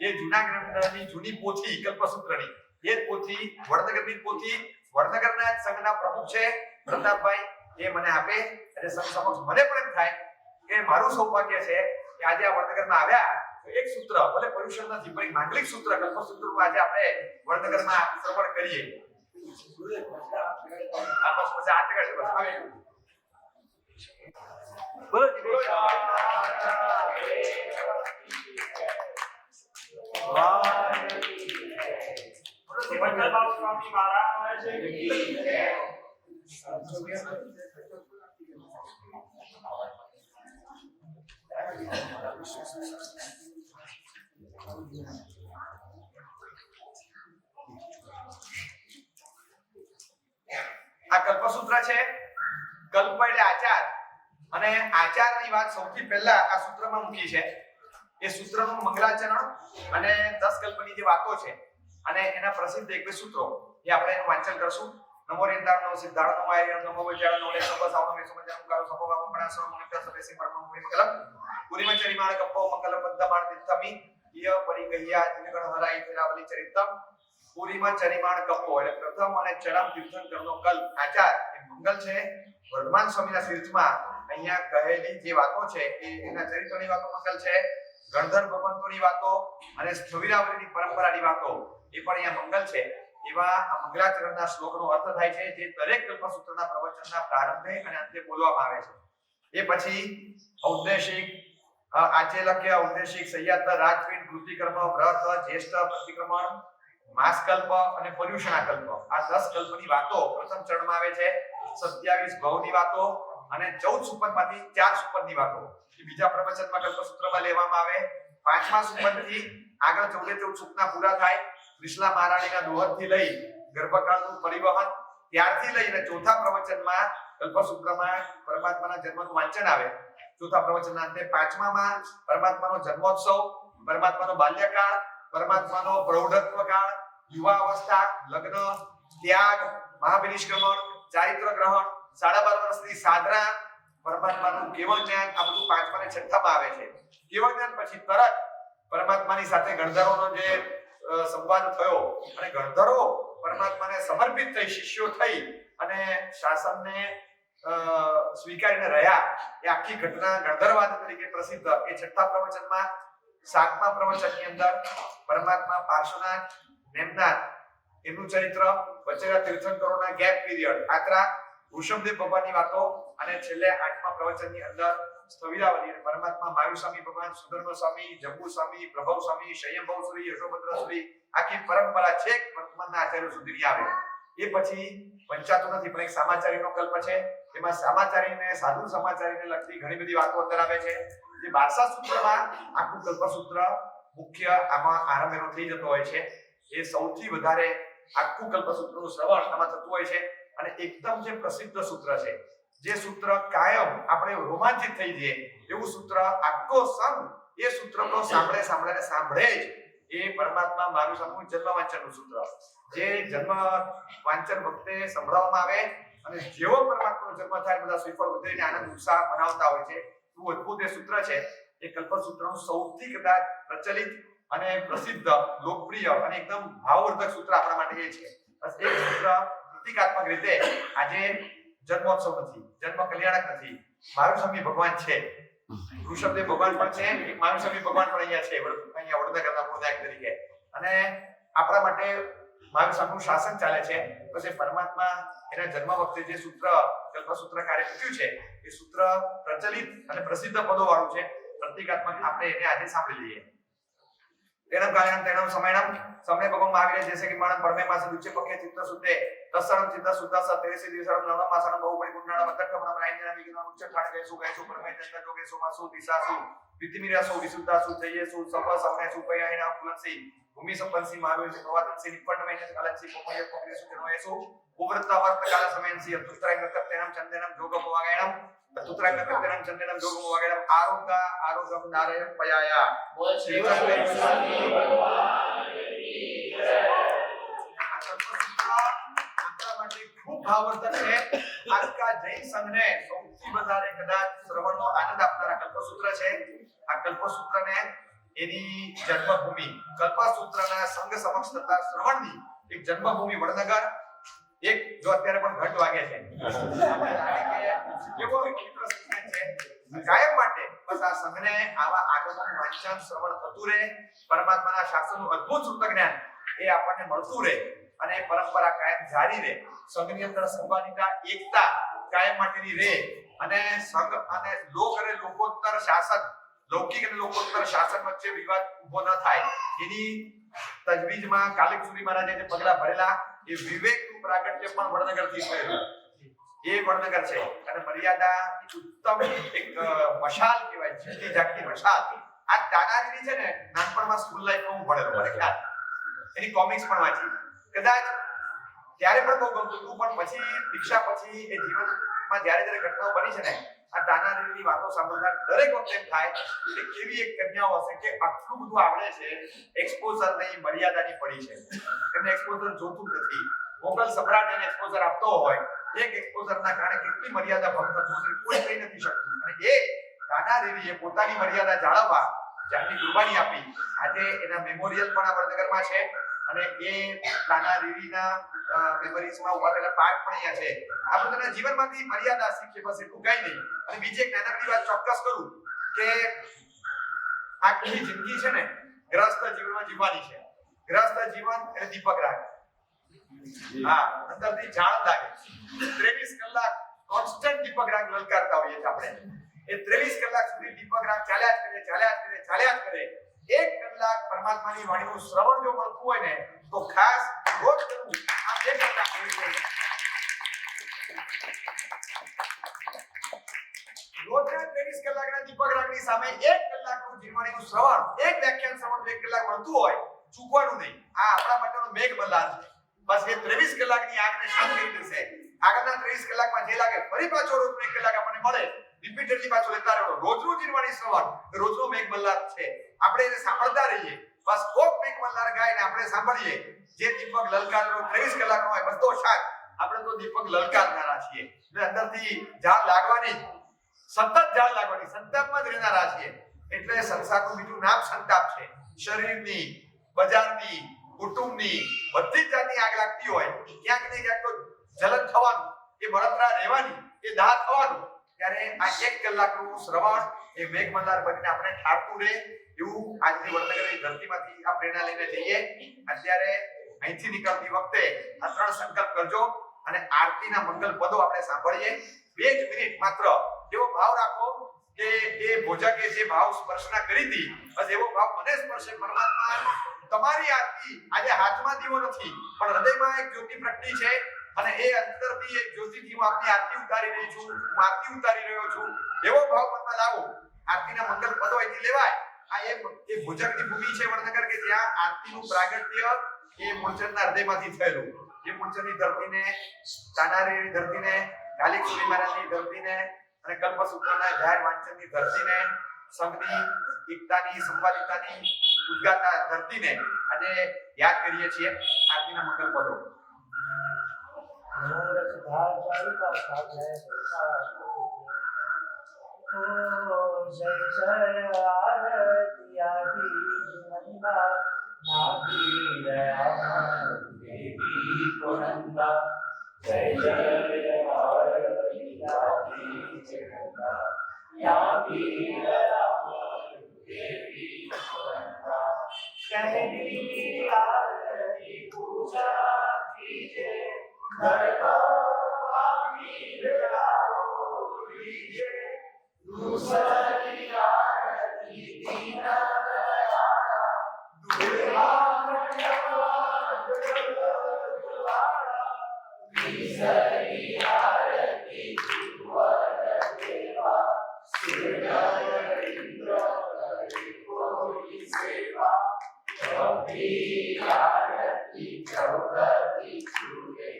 એ જૂના જ્ઞાન ભંડારની જૂની પોથી કલ્પસૂત્રની, એ પોથી વડનગરની પોથી વડનગરના સંઘના પ્રમુખ છે પ્રતાપભાઈ, એ મને આપે અને સંઘ સમક્ષ મને પણ એમ થાય કે મારું સૌભાગ્ય છે કે આજે આ વડનગરમાં આવ્યા તો એક સૂત્ર, ભલે પર્યુષણ નથી પણ એક માંગલિક સૂત્ર કલ્પસૂત્રનું આજે આપણે વડનગરમાં શ્રવણ કરીએ. આ બસ પછી આગળ બસ આવી બોલો સ્વામી મહારાજ કી જય. આ કલ્પસૂત્ર છે. કલ્પ એટલે આચાર, અને આચારની વાત સૌથી પહેલા આ સૂત્રમાં મૂકી છે. એ સૂત્રનું મંગલાચરણ અને 10 કલ્પની જે વાતો છે અને એના પ્રસિદ્ધ 21 સૂત્રો, એ આપણે એનું વાંચન કરશું. નમો રેન્દાનો સિદ્ધાર્થનો માયન નમો વિચારનો ને સબ સાવનો મે સમજન કારો સબવા મણા સર્વ મુનિતા સબેસી પરમ મંગલમ પુરીમાં ચરિમાણ કપ્પો મંગલ પદ્ધમાણ દિત્તમી ય પરિગહ્યા જનગણ હરાઈ ફેરાવલી ચરિતમ. પુરીમાં ચરિમાણ કપ્પો એટલે પ્રથમ અને ચરમ તીર્થંકરનો કલ્પ આચાર એ મંગલ છે. વર્ધમાન સ્વામીના તીર્થમાં અહીંયા કહેલી જે વાતો છે એ એના ચરિત્રની વાતો મંગલ છે. ગણધર ભગવંતોની વાતો અને સ્થવિરાવલીની પરંપરાની વાતો એ પણ અહીંયા મંગલ છે. એવા આ મંગલાચરણના શ્લોકનો અર્થ થાય છે જે દરેક કલ્પસૂત્રના પ્રવચનના પ્રારંભે અને અંતે બોલવામાં આવે છે. એ પછી ઔદ્દેશિક આચેલક્ય ઔદ્દેશિક સંયત રાજપીઠ કૃતિકર્મ વ્રત જ્યેષ્ઠ પ્રતિક્રમણ માસકલ્પ અને પર્યુષણાકલ્પ, આ 10 કલ્પની વાતો પ્રથમ ચરણમાં આવે છે. 27 ભવની વાતો અને 14 સુપનમાંથી 4 સુપનની વાતો એ બીજા પ્રવચનમાં કલ્પસૂત્રમાં લેવામાં આવે. 5મા સુપનથી આગળ 14 સુપના પૂરા થાય. વિશ્લા મહારાણીના દોહદથી લઈ ગર્ભકાળનું પરિવહન, ત્યારથી લઈને ચોથા પ્રવચનમાં કલ્પસૂત્રમાં પરમાત્માના જન્મનું વાંચન આવે. ચોથા પ્રવચનના અંતે 5મામાં પરમાત્માનો જન્મોત્સવ, પરમાત્માનો બાલ્યકાળ, પરમાત્માનો પ્રૌઢત્વ કાળ, યુવા અવસ્થા, લગ્ન, ત્યાગ, મહાબલિષ્ક્રમણ, ચારિત્ર ગ્રહણ, 12.5 વર્ષની સાધના, પરમાત્માનું કેવળ જ્ઞાન, આ બધું 5મા અને 6મામાં આવે છે. કેવળ જ્ઞાન પછી તરત પરમાત્માની સાથે ગણધરોનો જે સંવાદ થયો અને ગણધરો પરમાત્માને સમર્પિત થઈ શિષ્યો થઈ અને શાસનને સ્વીકારીને રહ્યા, એ આખી ઘટના ગણધરવાદ તરીકે પ્રસિદ્ધ. એ 6થા પ્રવચનમાં 7મા પ્રવચનની અંદર પરમાત્મા પાર્શ્વનાથ, નેમનાથ એમનું ચરિત્ર, વચ્ચેના તીર્થંકરોના ગેપ પીરિયડ, આત્રા, વૃષભદેવ ભગવાનની વાતો અને છેલ્લે 8મા પ્રવચનની અંદર સ્થવિરાવલી પરમાત્મા માયુ સ્વામી ભગવાન, સુધર્મ સ્વામી, જંબુ સ્વામી, પ્રભવ સ્વામી, શયંભવ શ્રી, યશોભદ્ર શ્રી, આખી પરંપરા છેક વર્તમાનના આચાર્યો સુધી આવે. એ પછી વંચાતો નથી પણ એક સમાચારીનો કલ્પ છે એમાં સમાચારીને સાધુ સમાચારીને લગતી ઘણી બધી વાતો અંદર આવે છે. જે 12 સૂત્રમાં આખું કલ્પસૂત્ર મુખ્ય આમાં આરંભ એનો થઈ જતો હોય છે. એ સૌથી વધારે આખું કલ્પસૂત્રનું શ્રવણ આમાં થતું હોય છે અને એકદમ જે પ્રસિદ્ધ સૂત્ર છે, જે સૂત્ર કાયમ આપણે રોમાંચિત થઈ જઈએ એવું સૂત્ર આખો સંઘ એ સૂત્ર તો સાંભળે જ એ પરમાત્મા મારું સમૂહ જન્મ વાંચનનું સૂત્ર, જે જન્મ વાંચન વખતે સંભળાવવામાં આવે અને જેવો પરમાત્માનો જન્મ થાય બધા શ્રીફળ વધીને આનંદ ઉત્સાહ મનાવતા હોય છે. શું અદ્ભુત એ સૂત્ર છે. એ કલ્પસૂત્રનું સૌથી કદાચ પ્રચલિત અને પ્રસિદ્ધ, લોકપ્રિય અને એકદમ ભાવવર્ધક સૂત્ર આપણા માટે એ છે. બસ એક સૂત્ર પ્રતિકાત્મક રીતે આજે જન્મોત્સવ નથી, જન્મ કલ્યાણક નથી, મારું સ્વામી ભગવાન છે, ઋષભદેવ ભગવાન પણ છે, એક મારું સ્વામી ભગવાન પણ અહીંયા છે, અહીંયા વડોદરાના પૂર્ણાયક તરીકે. અને આપણા માટે મારું સ્વામીનું શાસન ચાલે છે. પછી પરમાત્મા એના જન્મ વખતે જે સૂત્ર કલ્પસૂત્ર કાર્ય કર્યું છે એ સૂત્ર પ્રચલિત અને પ્રસિદ્ધ પદો વાળું છે. પ્રતિકાત્મક આપણે એને આજે સાંભળી લઈએ. તેનમ કાયમ તેનમ સમયણમ સમય ભગવાન મહાવીર જૈસે કે માણસ પરમે માસ દુચ્ચે પકે ચિત્ત સુતે તસરમ ચિત્ત સુતા સ તેરેસી દિવસરમ નવમ માસણમ બહુ પડી ગુણનામ મતકમ રાઈના વિજ્ઞાન ઉચ્ચ ઠાણ ગેસુ ગેસુ પરમે ચંદ્ર જોગે સોમાસુ દિશાસુ વિતિમિરાસુ વિસુદ્ધાસુ જયેસુ સવ સવનેસુ પયાહિના ફુલંસી ભૂમિ સંપન્સી મહાવીર સે પ્રવાતનસી નિપટ મહિને કાલંસી પોમય પોકરેસુ જનોએસુ ઉવ્રતા વર્ત કાલ સમયંસી અતુત્રાય નકતેનમ ચંદેનમ જોગમ વાગેણમ અતુત્રાય નકતેનમ ચંદેનમ જોગમ વાગેણમ આરોગમ નારાયણ પયાયા બોલ શ્રી સ્વામી ભગવાન કી જય. ખૂબ ભાવવર્ધક છે. આજકા જૈન સંઘને સૌથી વધારે કદાચ શ્રવણનો આનંદ આપનારા કલ્પસૂત્ર છે. આ કલ્પસૂત્રને એની જન્મભૂમિ કલ્પસૂત્રના સંઘ સમક્ષ થતા શ્રવણની એક જન્મભૂમિ વડનગર, એક જો અત્યારે પણ ઘંટ વાગે છે એવો વિચિત્ર સંકેત છે. કાયમ માટે બસ આ સંઘને આવા આગમન વાંચન શ્રવણ થતું રહે, પરમાત્માના શાસનનું અદ્ભુત સૂત્ર જ્ઞાન એ આપણને મળતું રહે અને પરંપરા કાયમ જારી રહે. સંઘની અંદર સંવાદિતા, એકતા કાયમ માટેની રહે અને સંઘ અને લોક અને લોકોત્તર શાસન, લૌકિક અને લોકોત્તર શાસન વચ્ચે વિવાદ ઉભો ન થાય એની તજવીજમાં કાલિકસુરી મહારાજે જે પગલા ભરેલા એ વિવેકનું પ્રાગટ્ય પણ વડનગરથી થયેલું. એ વડનગર છે અને મર્યાદા ઉત્તમ એક મશાલ કહેવાય, જીવતી જાગતી મશાલ. આ દાદાગીરી છે ને, નાનપણમાં સ્કૂલ લાઈફમાં હું ભણેલો, મને ખ્યાલ, એની કોમિક્સ પણ વાંચી. કદાચ ત્યારે પણ બહુ ગમતું હતું, પણ પછી દીક્ષા પછી એ જીવનમાં જ્યારે જ્યારે ઘટનાઓ બની છે ને, આ દાદાગીરીની વાતો સાંભળતા દરેક વખતે એમ થાય કે કેવી એક કન્યાઓ હશે કે આટલું બધું આવડે છે, એક્સપોઝર નહીં, મર્યાદાની પડી છે, એમને એક્સપોઝર જોતું નથી. મોગલ સમ્રાટ એને એક્સપોઝર આપતો હોય, એક એક્સપોઝરના કારણે કેટલી મર્યાદા ભંગ થતું હશે, કોઈ કહી નથી શકતું. અને એ દાદાગીરીએ પોતાની મર્યાદા જાળવવા જાતની કુરબાની આપી. આજે એના મેમોરિયલ પણ આ વડનગરમાં છે અને એ દાદાગીરીના મેમરીઝમાં ઉભા થયેલા પાર્ટ પણ અહીંયા છે. આપણે તેના જીવનમાંથી મર્યાદા શીખીએ, બસ એટલું કઈ નહીં. અને બીજી એક નાનકડી વાત ચોક્કસ કરું કે આખી જિંદગી છે ને ગ્રસ્ત જીવનમાં જીવવાની છે. ગ્રસ્ત જીવન એટલે દીપક રાગ, હા, અંદરથી જાળ લાગે. 23 કલાક કોન્સ્ટન્ટ દીપક રાગ લલકારતા હોઈએ છીએ આપણે. એ 23 કલાક સુધી દીપક રાગ ચાલ્યા જ કરે. 1 કલાક પરમાત્માની વાણીનું શ્રવણ જો મળતું હોય ને તો ખાસ રોજ કરવું. આ 2 કલાક રોજના 23 કલાકના દીપક રાગની સામે 1 કલાકનું જીવવાણીનું શ્રવણ, એક વ્યાખ્યાન શ્રવણ 1 કલાક મળતું હોય, ચૂકવાનું નહીં. આ આપણા માટેનો મેઘ મલ્હાર છે. બસ એ 23 કલાકની આગને શાંત કરી દેશે. આગળના 23 કલાકમાં જે લાગે ફરી પાછો રોજ 1 કલાક આપણને મળે, રિપીટેડલી પાછો લેતા રહો. રોજનું જીવવાણી શ્રવણ રોજનો મેઘ મલ્હાર છે. આપણે એને સાંભળતા રહીએ. બસ કોક મેઘ મલ્હાર ગાઈને આપણે સાંભળીએ. જે દીપક લલકારનો 23 કલાકનો હોય બધો શાક, આપણે તો દીપક લલકારનારા છીએ. એટલે અંદરથી ઝાડ લાગવાની, સતત ઝાડ લાગવાની, સંતાપમાં જ રહેનારા છીએ. એટલે સંસારનું બીજું નામ સંતાપ છે. શરીરની, બજારની, કુટુંબની બધી જ જાતની આગ લાગતી હોય, ક્યાંક ને ક્યાંક તો જલન થવાનું, એ બળતરા રહેવાની, એ દાહ થવાનું. ત્યારે આ 1 કલાકનું શ્રવણ એ મેઘ મલ્હાર બનીને આપણે ઠારતું રહે એવું આજની વડનગરની ધરતીમાંથી આ પ્રેરણા લઈને જઈએ. અત્યારે અહીંથી નીકળતી વખતે આ 3 સંકલ્પ કરજો અને આરતીના મંગલ પદો આપણે સાંભળીએ. 2 જ મિનિટ માત્ર એવો ભાવ રાખો કે એ ભોજકે જે ભાવ સ્પર્શના કરી હતી, બસ એવો ભાવ મને સ્પર્શે. પરમાત્મા તમારી આરતી આજે હાથમાં દીવો નથી પણ હૃદયમાં એક જ્યોતિ પ્રગટી છે. અને એ અંતરથી એક જ્યોતિથી હું આપની આરતી ઉતારી રહી છું, હું આરતી ઉતારી રહ્યો છું, એવો ભાવ મનમાં લાવો. આરતીના મંગલ પદો અહીંથી લેવાય. આ એ ભુજંગની ભૂમિ છે વડનગર કે જ્યાં આરતીનું પ્રાગટ્ય એ મૂળચંદના હૃદયમાંથી થયેલું. એ મૂળચંદની ધરતીને, તાનારીની ધરતીને, કાલિકસુરી મહારાજની ધરતીને અને કલ્પસૂત્રના જાહેર વાંચનની ધરતીને, સંઘની એકતાની, સંવાદિતાની ઉદ્ગાતા ધરતીને આજે યાદ કરીએ છીએ આરતીના મંગલ પદો. जय जय आरती आदि नंदा नाभी दया देवी पुरंदा जय जय आरती आदि नंदा नाभी दया देवी पुरंदा कहती आरती पूजा कीजे दरबार आमी दयाओ कीजे दूसरी आरती दीना दयाला दुर्गा मटवा दुर्वाड़ा तीसरी आरती कुंवर देवा सूर्य इंद्र कोटि सेवा चौथी आरती चौदती छुए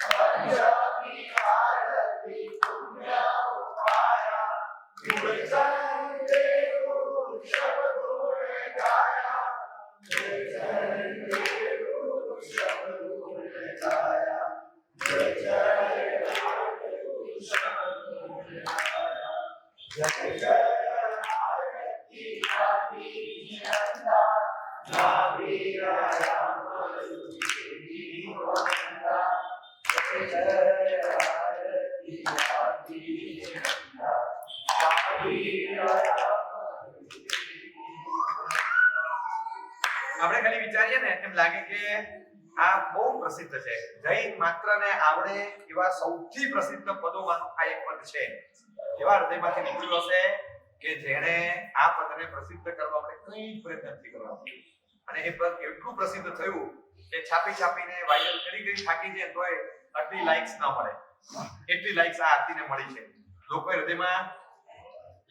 पंजाबी आरती पुण्य उपाया गुणचंदे गुरु शब्द गाया गुणचंदे गुरु शब्द गाया जय गुरु शब्द गाया जय जय आरती आदि नंदा नाभी राम देवी वंदा આપણે ખાલી વિચારીએ ને એમ લાગે કે આ બહુ પ્રસિદ્ધ છે. જય માત્ર ને આવડે એવા સૌથી પ્રસિદ્ધ પદોમાંનું આ એક પદ છે. એવા હૃદયમાંથી નીકળ્યું હશે કે જેણે આ પદને પ્રસિદ્ધ કરવા માટે કંઈ પ્રયત્ન નથી કર્યો અને એ પદ એટલું પ્રસિદ્ધ થયું કે છાપીને વાયરલ કરી થાકી જાય તોય આટલી લાઇક્સ ન મળે. એટલી લાઇક્સ આ આરતીને મળી છે. લોકોએ હૃદયમાં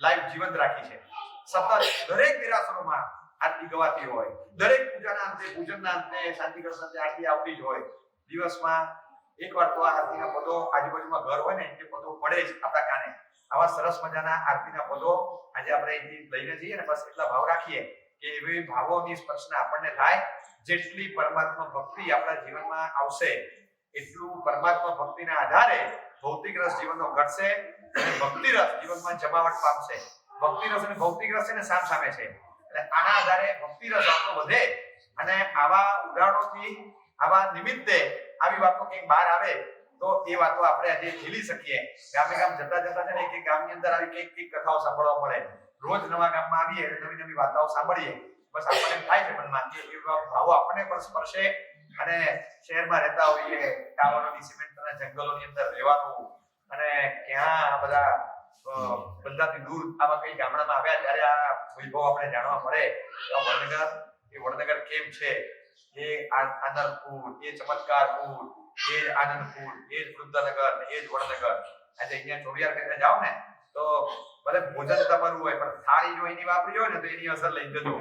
લાઈવ જીવંત રાખી છે. સતત દરેક દેરાસરોમાં આરતી ગવાતી હોય, દરેક પૂજાના અંતે, પૂજનના અંતે, શાંતિ કળશના આરતી આવતી જ હોય. દિવસમાં એકવાર તો આ આરતીના પદો આજુબાજુમાં ઘર હોય ને એ પદો પડે જ આપણા કાને. આવા સરસ મજાના આરતીના પદો આજે આપણે અહીંથી લઈને જઈએ ને બસ એટલા ભાવ રાખીએ કે એવી ભાવોની સ્પર્શના આપણને થાય. જેટલી પરમાત્મા ભક્તિ આપણા જીવનમાં આવશે એટલું પરમાત્મા ભક્તિના આધારે ભૌતિક રસ જીવનનો ઘટશે અને ભક્તિ રસ જીવનમાં જમાવટ પામશે. ભક્તિ રસ અને ભૌતિક રસ છે ને સામ સામે છે. એટલે આના આધારે ભક્તિ રસ આપણો વધે અને આવા ઉદાહરણોથી, આવા નિમિત્તે આવી વાતો કંઈક બહાર આવે તો એ વાતો આપણે આજે ઝીલી શકીએ. ગામે ગામ જતા જતા છે ને એક ગામની અંદર આવી કંઈક કથાઓ સાંભળવા મળે. રોજ નવા ગામમાં આવીએ એટલે નવી નવી વાતો સાંભળીએ. બસ આપણને થાય છે મનમાં કે એવા ભાવો આપણને પણ સ્પર્શે અને શહેરમાં રહેતા હોઈએ, ટાવરોની, સિમેન્ટના જંગલોની અંદર રહેવાનું અને ક્યાં બધાથી દૂર આવા કઈ ગામડામાં આવ્યા ત્યારે આ વૈભવ આપણે જાણવા મળે. વડનગર કેમ છે, એ આનંદપુર, એ ચમત્કારપુર, એ આનંદપુર, એ જ વૃદ્ધનગર, એ જ વડનગર. આજે અહીંયા ચોરિયાર કરીને જાઓ ને તો ભલે ભોજન તમારું હોય પણ થાળી જો એની વાપરી હોય ને તો એની અસર લઈ જજો.